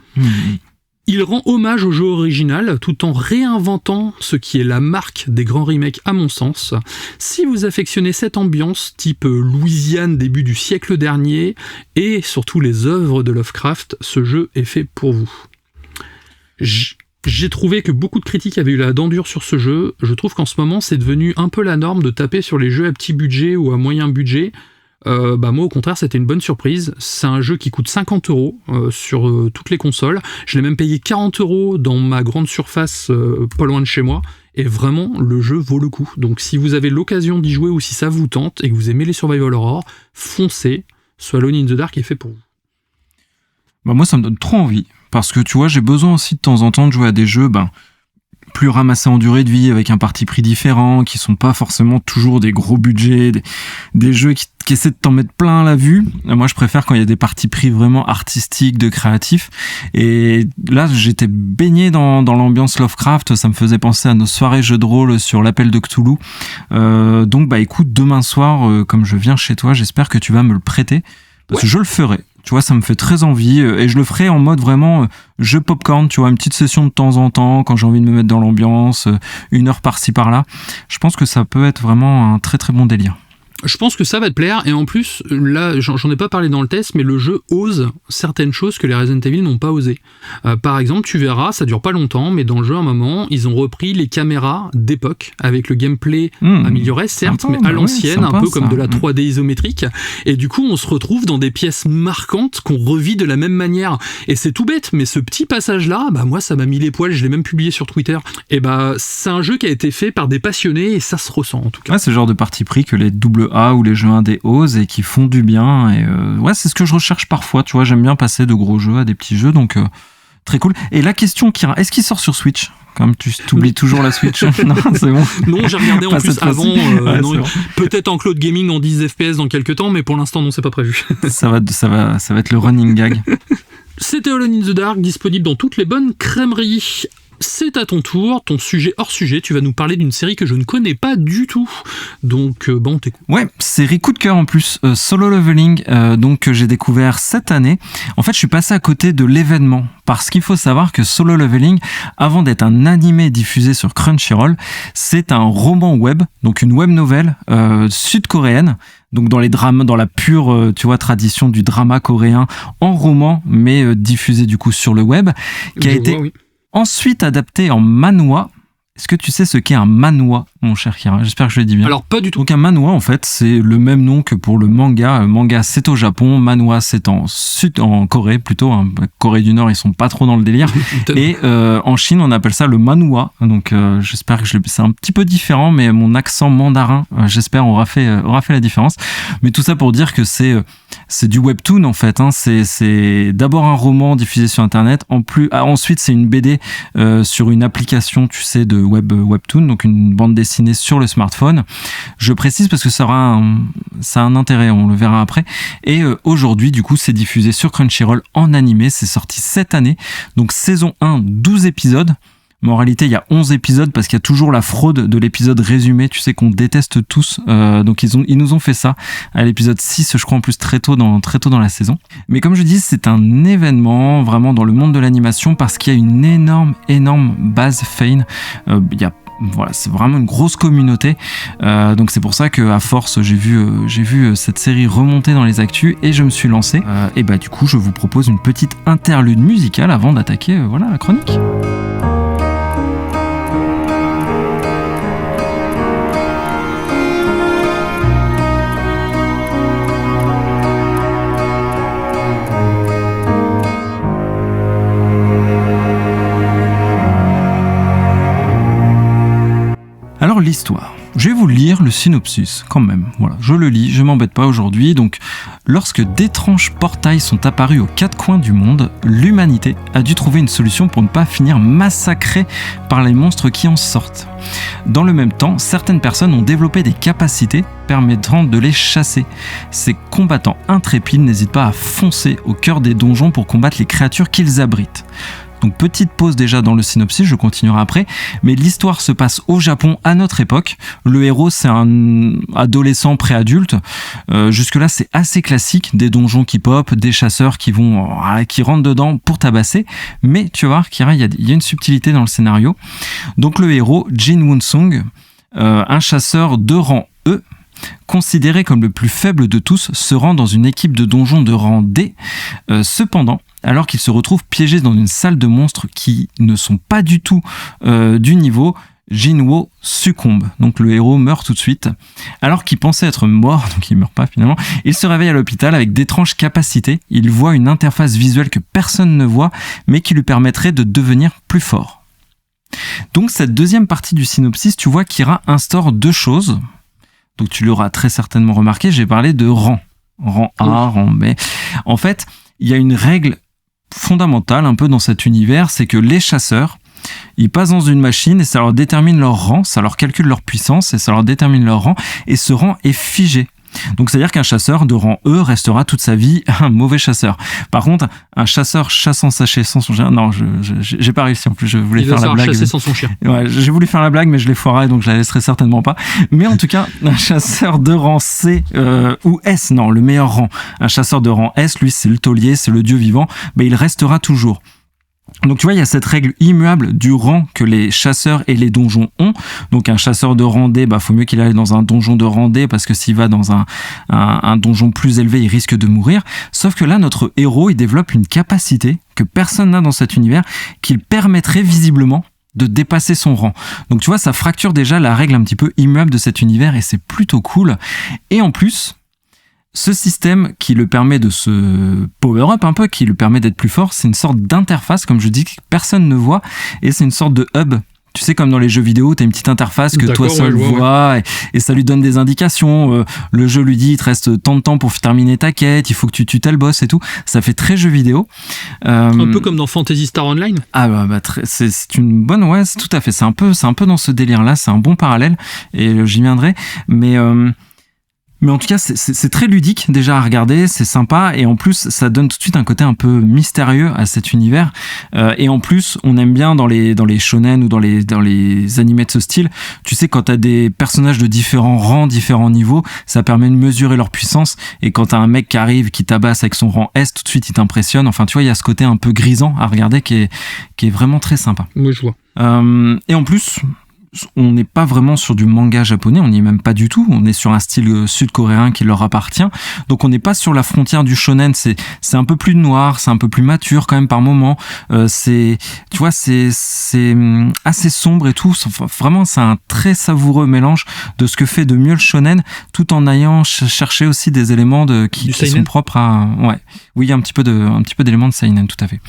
Speaker 1: Il rend hommage au jeu original tout en réinventant ce qui est la marque des grands remakes à mon sens. Si vous affectionnez cette ambiance type Louisiane début du siècle dernier et surtout les œuvres de Lovecraft, ce jeu est fait pour vous. J'ai trouvé que beaucoup de critiques avaient eu la dent dure sur ce jeu. Je trouve qu'en ce moment c'est devenu un peu la norme de taper sur les jeux à petit budget ou à moyen budget. Moi au contraire c'était une bonne surprise. C'est un jeu qui coûte 50 € sur toutes les consoles. Je l'ai même payé 40 € dans ma grande surface pas loin de chez moi, et vraiment le jeu vaut le coup. Donc si vous avez l'occasion d'y jouer ou si ça vous tente et que vous aimez les survival horror, foncez, ce Alone in the Dark est fait pour vous. Bah
Speaker 2: moi ça me donne trop envie, parce que tu vois j'ai besoin aussi de temps en temps de jouer à des jeux plus ramassés en durée de vie, avec un parti pris différent, qui sont pas forcément toujours des gros budgets, des jeux qui essaient de t'en mettre plein la vue. Moi, je préfère quand il y a des partis pris vraiment artistiques, de créatifs. Et là, j'étais baigné dans l'ambiance Lovecraft. Ça me faisait penser à nos soirées jeux de rôle sur l'appel de Cthulhu. Donc, écoute, demain soir, comme je viens chez toi, j'espère que tu vas me le prêter. Parce que je le ferai. Tu vois, ça me fait très envie et je le ferai en mode vraiment jeu popcorn, tu vois, une petite session de temps en temps quand j'ai envie de me mettre dans l'ambiance, 1 heure par-ci par-là. Je pense que ça peut être vraiment un très très bon délire.
Speaker 1: Je pense que ça va te plaire, et en plus, là, j'en ai pas parlé dans le test, mais le jeu ose certaines choses que les Resident Evil n'ont pas osé. Par exemple, tu verras, ça dure pas longtemps, mais dans le jeu, à un moment, ils ont repris les caméras d'époque, avec le gameplay amélioré, certes, mais à l'ancienne, sympa, un peu comme de la 3D isométrique, et du coup, on se retrouve dans des pièces marquantes qu'on revit de la même manière. Et c'est tout bête, mais ce petit passage-là, moi, ça m'a mis les poils, je l'ai même publié sur Twitter. Et c'est un jeu qui a été fait par des passionnés, et ça se ressent, en tout cas.
Speaker 2: Ouais, c'est le genre de parti pris que les AA ou les jeux indés osent et qui font du bien. Et c'est ce que je recherche parfois. Tu vois, j'aime bien passer de gros jeux à des petits jeux, donc très cool. Et la question, Kira, est-ce qu'il sort sur Switch ? Comme tu t'oublies toujours la Switch. Non, c'est bon.
Speaker 1: Non, j'ai regardé en plus avant. Peut-être en cloud gaming en 10 FPS dans quelques temps, mais pour l'instant, non, c'est pas prévu.
Speaker 2: ça va être le running gag.
Speaker 1: C'était Alone in the Dark, disponible dans toutes les bonnes crèmeries. C'est à ton tour, ton sujet hors sujet, tu vas nous parler d'une série que je ne connais pas du tout, donc on t'écoute.
Speaker 2: Ouais, série coup de cœur en plus, Solo Leveling, que j'ai découvert cette année. En fait, je suis passé à côté de l'événement, parce qu'il faut savoir que Solo Leveling, avant d'être un animé diffusé sur Crunchyroll, c'est un roman web, donc une web novel sud-coréenne, donc dans les drames, dans la pure tradition du drama coréen en roman, mais diffusé du coup sur le web, qui a été ensuite adapté en manhwa. Est-ce que tu sais ce qu'est un manhwa, mon cher Kira ? J'espère que je le dis bien.
Speaker 1: Alors, pas du tout.
Speaker 2: Donc, un manhwa, en fait, c'est le même nom que pour le manga. Manga, c'est au Japon. Manhwa, c'est en Corée, plutôt. Corée du Nord, ils sont pas trop dans le délire. Et en Chine, on appelle ça le manhwa. Donc, j'espère que c'est un petit peu différent, mais mon accent mandarin, j'espère, aura fait la différence. Mais tout ça pour dire que c'est du webtoon, en fait. C'est d'abord un roman diffusé sur Internet. Ensuite, c'est une BD sur une application, tu sais, de webtoon, donc une bande dessinée sur le smartphone. Je précise parce que ça a un intérêt, on le verra après. Et aujourd'hui, du coup, c'est diffusé sur Crunchyroll en animé. C'est sorti cette année. Donc, saison 1, 12 épisodes. Mais en réalité, il y a 11 épisodes parce qu'il y a toujours la fraude de l'épisode résumé, tu sais, qu'on déteste tous. Donc, ils nous ont fait ça à l'épisode 6, je crois, en plus, très tôt dans la saison. Mais comme je dis, c'est un événement vraiment dans le monde de l'animation parce qu'il y a une énorme base fan. C'est vraiment une grosse communauté. Donc, c'est pour ça qu'à force, j'ai vu cette série remonter dans les actus et je me suis lancé. Et du coup, je vous propose une petite interlude musicale avant d'attaquer la chronique. Alors l'histoire, je vais vous lire le synopsis quand même, voilà, je le lis, je m'embête pas aujourd'hui. Donc, lorsque d'étranges portails sont apparus aux 4 coins du monde, l'humanité a dû trouver une solution pour ne pas finir massacrée par les monstres qui en sortent. Dans le même temps, certaines personnes ont développé des capacités permettant de les chasser. Ces combattants intrépides n'hésitent pas à foncer au cœur des donjons pour combattre les créatures qu'ils abritent. Donc petite pause déjà dans le synopsis, je continuerai après, mais l'histoire se passe au Japon à notre époque. Le héros c'est un adolescent préadulte. Jusque-là c'est assez classique, des donjons qui pop, des chasseurs qui rentrent dedans pour tabasser. Mais tu vas voir Kira, il y a une subtilité dans le scénario. Donc le héros, Jin Woon-sung, un chasseur de rang E, considéré comme le plus faible de tous, se rend dans une équipe de donjons de rang D. Cependant, alors qu'il se retrouve piégé dans une salle de monstres qui ne sont pas du tout du niveau, Jinwo succombe. Donc le héros meurt tout de suite. Alors qu'il pensait être mort, donc il meurt pas finalement, il se réveille à l'hôpital avec d'étranges capacités. Il voit une interface visuelle que personne ne voit, mais qui lui permettrait de devenir plus fort. Donc cette deuxième partie du synopsis, tu vois, Kira instaure 2 choses. Donc tu l'auras très certainement remarqué, j'ai parlé de rang. Rang A, rang B. En fait, il y a une règle fondamentale un peu dans cet univers, c'est que les chasseurs Ils passent dans une machine et ça leur détermine leur rang, ça leur calcule leur puissance et ça leur détermine leur rang. Et ce rang est figé. Donc c'est-à-dire qu'un chasseur de rang E restera toute sa vie un mauvais chasseur. Par contre, un chasseur chasse en sachet sans son chien, non, j'ai pas réussi en plus, je voulais faire la blague.
Speaker 1: Chasser sans son chien.
Speaker 2: Ouais, j'ai voulu faire la blague, mais je l'ai foirée, donc je la laisserai certainement pas. Mais en tout cas, un chasseur de rang C ou S, non, le meilleur rang. Un chasseur de rang S, lui, c'est le taulier, c'est le dieu vivant, ben, il restera toujours. Donc tu vois, il y a cette règle immuable du rang que les chasseurs et les donjons ont. Donc un chasseur de rang D, faut mieux qu'il aille dans un donjon de rang D, parce que s'il va dans un donjon plus élevé, il risque de mourir. Sauf que là, notre héros, il développe une capacité que personne n'a dans cet univers, qui le permettrait visiblement de dépasser son rang. Donc tu vois, ça fracture déjà la règle un petit peu immuable de cet univers, et c'est plutôt cool. Et en plus, ce système qui le permet de se power-up un peu, qui le permet d'être plus fort, c'est une sorte d'interface, comme je dis, que personne ne voit, et c'est une sorte de hub. Tu sais, comme dans les jeux vidéo, tu as une petite interface que toi seul vois, et ça lui donne des indications. Le jeu lui dit, il te reste tant de temps pour terminer ta quête, il faut que tu tues tel boss et tout. Ça fait très jeu vidéo.
Speaker 1: Un peu comme dans Phantasy Star Online.
Speaker 2: Ah c'est une bonne, ouais, c'est tout à fait. C'est un peu dans ce délire-là, c'est un bon parallèle, et j'y viendrai. Mais en tout cas, c'est très ludique déjà à regarder, c'est sympa, et en plus, ça donne tout de suite un côté un peu mystérieux à cet univers. Et en plus, on aime bien dans les shonen ou dans les animés de ce style, tu sais, quand t'as des personnages de différents rangs, différents niveaux, ça permet de mesurer leur puissance. Et quand t'as un mec qui arrive, qui tabasse avec son rang S, tout de suite, il t'impressionne. Enfin, tu vois, il y a ce côté un peu grisant à regarder qui est vraiment très sympa.
Speaker 1: Moi, je vois.
Speaker 2: Et en plus, on n'est pas vraiment sur du manga japonais, on n'y est même pas du tout, on est sur un style sud-coréen qui leur appartient, donc on n'est pas sur la frontière du shonen, c'est un peu plus noir, c'est un peu plus mature quand même par moment, c'est assez sombre et tout, vraiment c'est un très savoureux mélange de ce que fait de mieux le shonen, tout en ayant cherché aussi des éléments qui sont propres à... Ouais, oui, un petit peu d'éléments de seinen, tout à fait.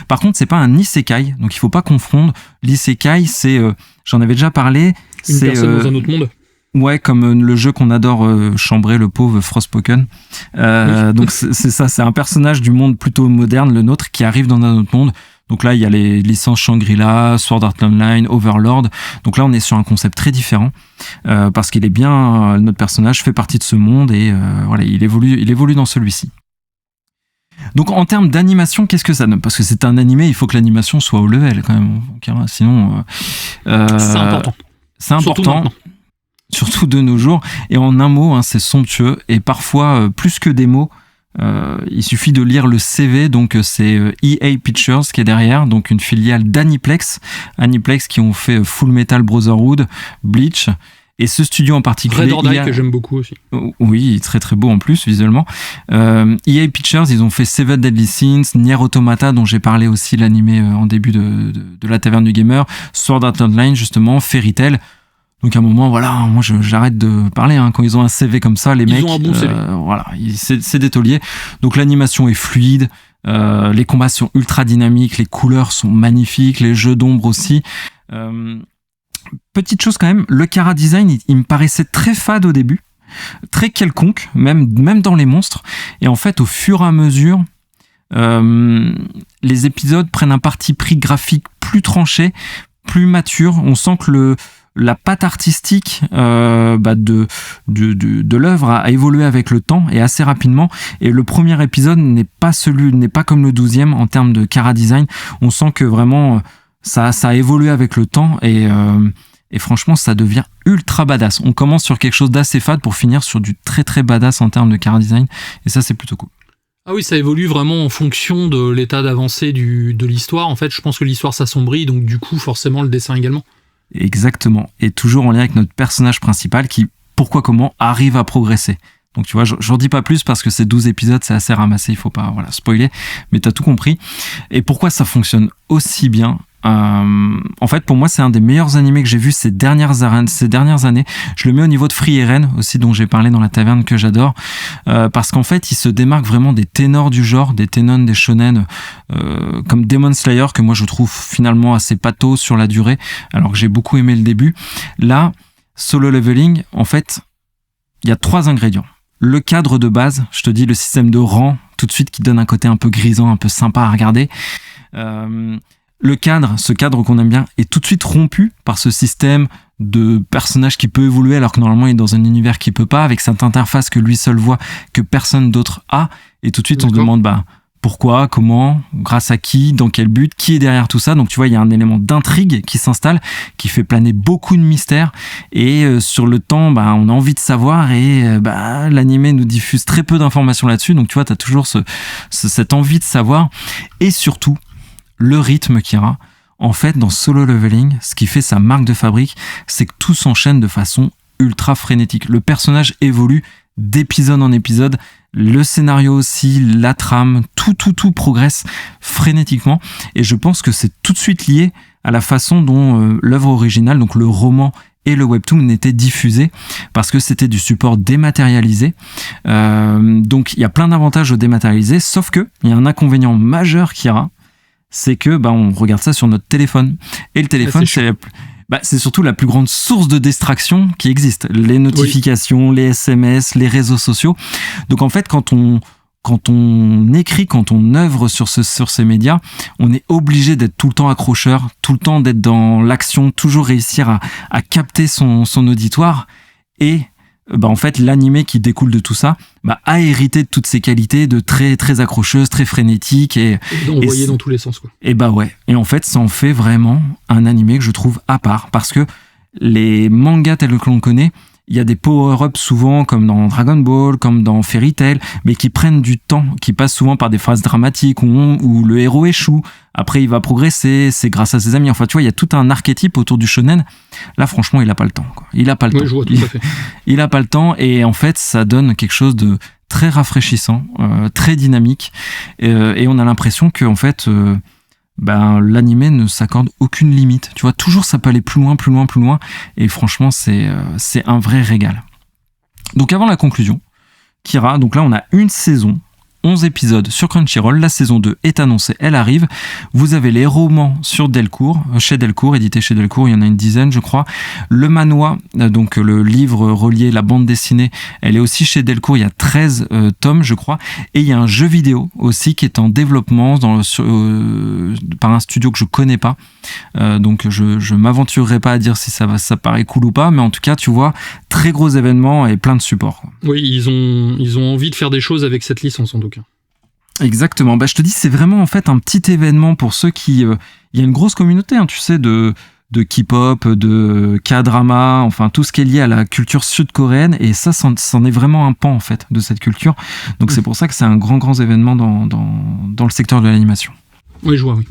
Speaker 2: Par contre, c'est pas un isekai, donc il faut pas confondre. L'isekai, c'est... J'en avais déjà parlé.
Speaker 1: Une personne dans un autre monde.
Speaker 2: Ouais, comme le jeu qu'on adore chambrer, le pauvre Frostpoken. Oui. Donc c'est ça, c'est un personnage du monde plutôt moderne, le nôtre, qui arrive dans un autre monde. Donc là, il y a les licences Shangri-La, Sword Art Online, Overlord. Donc là, on est sur un concept très différent parce qu'il est bien, notre personnage fait partie de ce monde et voilà, il évolue dans celui-ci. Donc en termes d'animation, qu'est-ce que ça donne ? Parce que c'est un animé, il faut que l'animation soit au level quand même. Sinon,
Speaker 1: c'est important.
Speaker 2: C'est important, surtout de nos jours. Et en un mot, c'est somptueux. Et parfois, plus que des mots, il suffit de lire le CV. Donc c'est EA Pictures qui est derrière, donc une filiale d'Aniplex. Aniplex qui ont fait Full Metal Brotherhood, Bleach. Et ce studio en particulier...
Speaker 1: Red or Die, que j'aime beaucoup aussi.
Speaker 2: Oui, très très beau en plus, visuellement. EA Pictures, ils ont fait Seven Deadly Sins, Nier Automata, dont j'ai parlé aussi l'animé en début de la Taverne du Gamer, Sword Art Online, justement, Fairy Tail. Donc à un moment, voilà, moi j'arrête de parler. Quand ils ont un CV comme ça, les mecs...
Speaker 1: Ils ont un bon CV.
Speaker 2: Voilà, c'est des tauliers. Donc l'animation est fluide, les combats sont ultra dynamiques, les couleurs sont magnifiques, les jeux d'ombre aussi... Petite chose quand même, le chara design, il me paraissait très fade au début, très quelconque, même dans les monstres. Et en fait, au fur et à mesure, les épisodes prennent un parti pris graphique plus tranché, plus mature. On sent que la patte artistique de l'œuvre a évolué avec le temps et assez rapidement. Et le premier épisode n'est pas comme le 12e en termes de chara design. On sent que vraiment... Ça a évolué avec le temps et franchement ça devient ultra badass. On commence sur quelque chose d'assez fade pour finir sur du très très badass en termes de chara design et ça c'est plutôt cool.
Speaker 1: Ah oui, ça évolue vraiment en fonction de l'état d'avancée de l'histoire. En fait, je pense que l'histoire s'assombrit, donc du coup forcément le dessin également. Exactement, et toujours en lien avec notre personnage principal qui, pourquoi comment, arrive à progresser. Donc tu vois, j'en dis pas plus parce que ces 12 épisodes, c'est assez ramassé, il faut pas spoiler, mais t'as tout compris. Et pourquoi ça fonctionne aussi bien ? En fait, pour moi, c'est un des meilleurs animés que j'ai vu ces dernières années. Je le mets au niveau de Free Eren aussi, dont j'ai parlé dans la taverne, que j'adore, parce qu'en fait, il se démarque vraiment des ténors du genre, des ténons, des shonen, comme Demon Slayer, que moi je trouve finalement assez pathos sur la durée, alors que j'ai beaucoup aimé le début. Là, Solo Leveling, en fait, il y a 3 ingrédients. Le cadre de base, je te dis, le système de rang, tout de suite, qui donne un côté un peu grisant, un peu sympa à regarder.
Speaker 2: ce cadre qu'on aime bien, est tout de suite rompu par ce système de personnage qui peut évoluer alors que normalement il est dans un univers qui peut pas, avec cette interface que lui seul voit, que personne d'autre a, et tout de suite on se demande pourquoi, comment, grâce à qui, dans quel but, qui est derrière tout ça. Donc tu vois, il y a un élément d'intrigue qui s'installe, qui fait planer beaucoup de mystères, et sur le temps, on a envie de savoir, et l'animé nous diffuse très peu d'informations là-dessus. Donc tu vois, t'as toujours cette envie de savoir, et surtout le rythme Kira. En fait, dans Solo Leveling, ce qui fait sa marque de fabrique, c'est que tout s'enchaîne de façon ultra frénétique. Le personnage évolue d'épisode en épisode, le scénario aussi, la trame, tout progresse frénétiquement. Et je pense que c'est tout de suite lié à la façon dont l'œuvre originale, donc le roman et le webtoon, étaient diffusés, parce que c'était du support dématérialisé. Donc il y a plein d'avantages au dématérialisé, sauf que il y a un inconvénient majeur qu'il y aura, c'est que on regarde ça sur notre téléphone. Et le téléphone, c'est surtout la plus grande source de distraction qui existe. Les notifications, les SMS, les réseaux sociaux. Donc en fait, quand on écrit, quand on œuvre sur ces médias, on est obligé d'être tout le temps accrocheur, tout le temps d'être dans l'action, toujours réussir à capter son auditoire. Et en fait, l'animé qui découle de tout ça a hérité de toutes ces qualités de très très accrocheuse, très frénétique et
Speaker 1: envoyé dans tous les sens, quoi.
Speaker 2: Et ouais. Et en fait, ça en fait vraiment un animé que je trouve à part, parce que les mangas tels que l'on connaît, il y a des power-ups souvent comme dans Dragon Ball, comme dans Fairy Tail, mais qui prennent du temps, qui passent souvent par des phases dramatiques où le héros échoue. Après, il va progresser, c'est grâce à ses amis. Enfin, tu vois, il y a tout un archétype autour du shonen. Là, franchement, il a pas le temps, quoi. Il a pas le temps.
Speaker 1: Je vois tout à fait.
Speaker 2: Il a pas le temps, et en fait, ça donne quelque chose de très rafraîchissant, très dynamique, et on a l'impression que en fait, l'animé ne s'accorde aucune limite. Tu vois, toujours ça peut aller plus loin, et franchement, c'est un vrai régal. Donc, avant la conclusion, Kira, donc là, on a une saison, 11 épisodes sur Crunchyroll, la saison 2 est annoncée, elle arrive. Vous avez les romans sur Delcourt, édité chez Delcourt, il y en a une dizaine je crois. Le manhwa, donc le livre relié, la bande dessinée, elle est aussi chez Delcourt, il y a 13 tomes je crois. Et il y a un jeu vidéo aussi qui est en développement par un studio que je connais pas. Donc je m'aventurerai pas à dire si ça paraît cool ou pas, mais en tout cas tu vois, très gros événement et plein de supports.
Speaker 1: Oui, ils ont envie de faire des choses avec cette licence en tout cas.
Speaker 2: Exactement, je te dis, c'est vraiment en fait un petit événement pour ceux qui... il y a une grosse communauté, tu sais, de K-pop, de K-drama, enfin tout ce qui est lié à la culture sud-coréenne, et ça, c'en est vraiment un pan en fait de cette culture. Donc c'est pour ça que c'est un grand événement dans le secteur de l'animation.
Speaker 1: Oui, je vois, oui.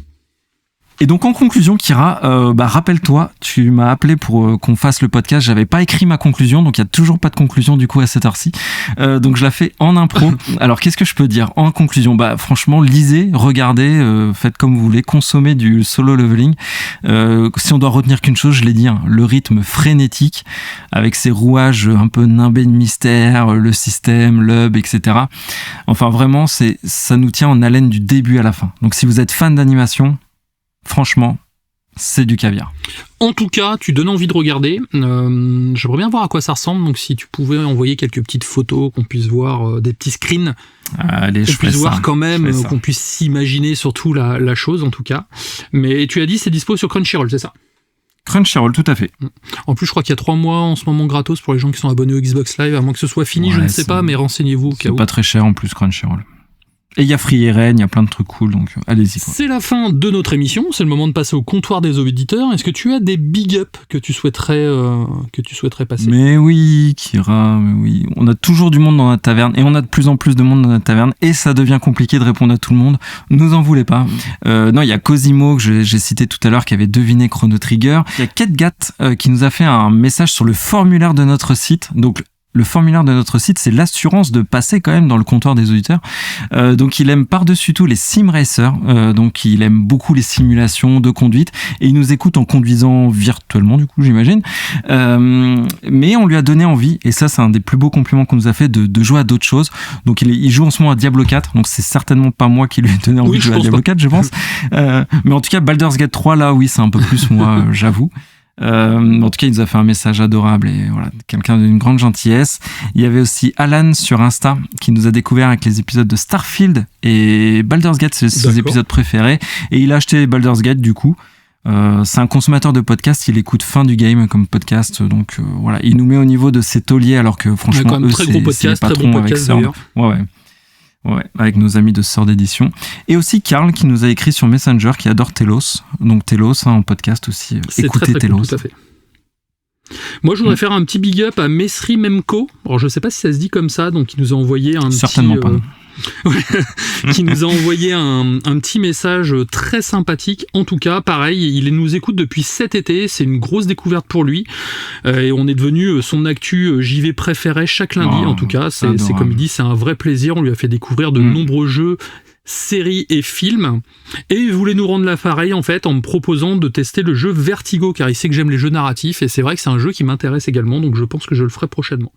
Speaker 2: Et donc en conclusion, Kira, rappelle-toi, tu m'as appelé pour qu'on fasse le podcast, j'avais pas écrit ma conclusion, donc il y a toujours pas de conclusion du coup à cette heure-ci, donc je la fais en impro. Alors qu'est-ce que je peux dire en conclusion? Franchement, lisez, regardez, faites comme vous voulez, consommez du Solo Leveling. Si on doit retenir qu'une chose, je l'ai dit, le rythme frénétique avec ses rouages un peu nimbés de mystère, le système, l'hub, etc. Enfin vraiment, ça nous tient en haleine du début à la fin. Donc si vous êtes fan d'animation, franchement, c'est du caviar.
Speaker 1: En tout cas, tu donnes envie de regarder. J'aimerais bien voir à quoi ça ressemble. Donc, si tu pouvais envoyer quelques petites photos, qu'on puisse voir des petits screens,
Speaker 2: allez,
Speaker 1: qu'on puisse voir quand même, qu'on puisse s'imaginer surtout la chose en tout cas. Mais tu as dit c'est dispo sur Crunchyroll, c'est ça?
Speaker 2: Crunchyroll, tout à fait.
Speaker 1: En plus, je crois qu'il y a 3 mois en ce moment gratos pour les gens qui sont abonnés au Xbox Live, à moins que ce soit fini, je ne sais pas, mais renseignez-vous.
Speaker 2: C'est pas très cher en plus, Crunchyroll. Et il y a FreeRN, il y a plein de trucs cool, donc allez-y.
Speaker 1: C'est la fin de notre émission, c'est le moment de passer au comptoir des auditeurs. Est-ce que tu as des big up que tu souhaiterais passer?
Speaker 2: Mais oui, Kira, mais oui. On a toujours du monde dans notre taverne, et on a de plus en plus de monde dans notre taverne, et ça devient compliqué de répondre à tout le monde. Nous en voulez pas. Non, il y a Cosimo, que j'ai cité tout à l'heure, qui avait deviné Chrono Trigger. Il y a Ketgat, qui nous a fait un message sur le formulaire de notre site. Donc, le formulaire de notre site, c'est l'assurance de passer quand même dans le comptoir des auditeurs. Donc il aime par-dessus tout les sim racers, donc il aime beaucoup les simulations de conduite, et il nous écoute en conduisant virtuellement du coup, j'imagine. Mais on lui a donné envie, et ça c'est un des plus beaux compliments qu'on nous a fait, de jouer à d'autres choses. Donc il joue en ce moment à Diablo 4, donc c'est certainement pas moi qui lui ai donné envie de jouer à Diablo 4, je pense. Mais en tout cas Baldur's Gate 3, là oui, c'est un peu plus moi, j'avoue. En tout cas, il nous a fait un message adorable et voilà, quelqu'un d'une grande gentillesse. Il y avait aussi Alan sur Insta qui nous a découvert avec les épisodes de Starfield et Baldur's Gate, c'est ses épisodes préférés. Et il a acheté Baldur's Gate du coup. C'est un consommateur de podcast, il écoute Fin du Game comme podcast, donc voilà, il nous met au niveau de ses tauliers alors que franchement, eux,
Speaker 1: très gros podcast, très bon podcast d'ailleurs.
Speaker 2: Ouais, avec nos amis de Sœur d'édition. Et aussi Karl qui nous a écrit sur Messenger qui adore Telos. Donc Telos, en podcast aussi. Écoutez
Speaker 1: très,
Speaker 2: Telos.
Speaker 1: Cool, tout à fait. Moi, je voudrais faire un petit big up à Mesri Memko. Alors, je sais pas si ça se dit comme ça, donc il nous a envoyé
Speaker 2: Certainement pas.
Speaker 1: qui nous a envoyé un petit message très sympathique. En tout cas, pareil, il nous écoute depuis cet été. C'est une grosse découverte pour lui. Et on est devenu son actu JV préféré chaque lundi. En tout cas, c'est comme il dit, c'est un vrai plaisir. On lui a fait découvrir de nombreux jeux, séries et films. Et il voulait nous rendre l'appareil, en fait, en me proposant de tester le jeu Vertigo, car il sait que j'aime les jeux narratifs. Et c'est vrai que c'est un jeu qui m'intéresse également. Donc je pense que je le ferai prochainement.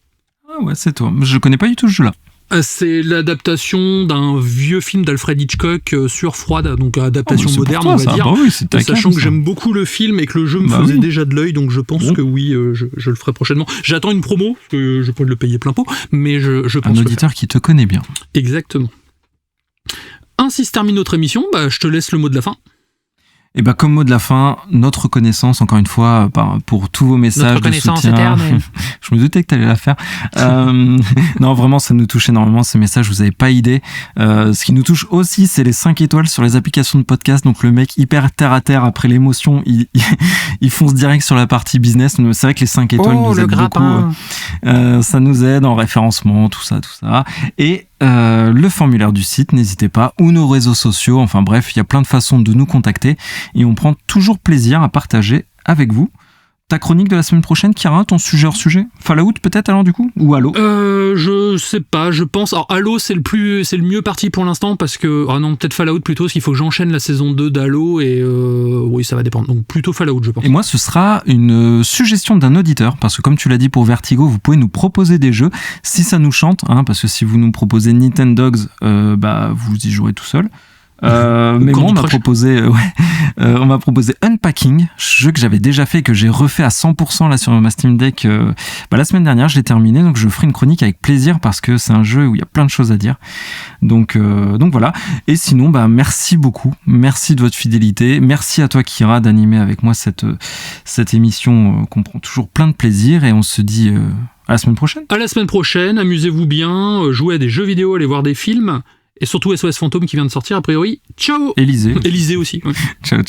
Speaker 2: Ah ouais, c'est toi. Je connais pas du tout ce jeu-là.
Speaker 1: C'est l'adaptation d'un vieux film d'Alfred Hitchcock sur Froide, donc adaptation moderne, on va dire.
Speaker 2: Bah oui,
Speaker 1: sachant que j'aime beaucoup le film et que le jeu me faisait déjà de l'œil, donc je pense que oui, je le ferai prochainement. J'attends une promo, parce que je peux le payer plein pot, mais je pense.
Speaker 2: Un auditeur qui te connaît bien.
Speaker 1: Exactement. Ainsi se termine notre émission, je te laisse le mot de la fin.
Speaker 2: Et comme mot de la fin, notre reconnaissance, encore une fois, pour tous vos messages de soutien. Éternelle. Je me doutais que tu allais la faire. Non, vraiment, ça nous touche énormément, ces messages, vous n'avez pas idée. Ce qui nous touche aussi, c'est les 5 étoiles sur les applications de podcast. Donc, le mec hyper terre à terre, après l'émotion, il fonce direct sur la partie business. C'est vrai que les 5 étoiles nous aident beaucoup. Ça nous aide en référencement, tout ça. Et le formulaire du site, n'hésitez pas, ou nos réseaux sociaux, enfin bref, il y a plein de façons de nous contacter et on prend toujours plaisir à partager avec vous. Ta chronique de la semaine prochaine, Kira, ton sujet hors sujet, Fallout peut-être alors du coup, ou Halo?
Speaker 1: Je sais pas, je pense. Alors Halo c'est le mieux parti pour l'instant parce que non, peut-être Fallout plutôt parce qu'il faut que j'enchaîne la saison 2 d'Halo et oui, ça va dépendre. Donc plutôt Fallout, je pense.
Speaker 2: Et moi ce sera une suggestion d'un auditeur parce que comme tu l'as dit pour Vertigo, vous pouvez nous proposer des jeux si ça nous chante, parce que si vous nous proposez Nintendogs, vous y jouerez tout seul. Mais moi, on m'a proposé Unpacking, jeu que j'avais déjà fait, que j'ai refait à 100% là sur ma Steam Deck. La semaine dernière, je l'ai terminé, donc je ferai une chronique avec plaisir parce que c'est un jeu où il y a plein de choses à dire. Donc voilà. Et sinon, merci beaucoup, merci de votre fidélité, merci à toi Kira d'animer avec moi cette émission qu'on prend toujours plein de plaisir et on se dit à la semaine prochaine.
Speaker 1: À la semaine prochaine, amusez-vous bien, jouez à des jeux vidéo, allez voir des films. Et surtout SOS Fantôme qui vient de sortir, a priori. Ciao.
Speaker 2: Élysée
Speaker 1: aussi. Ouais.
Speaker 2: Ciao.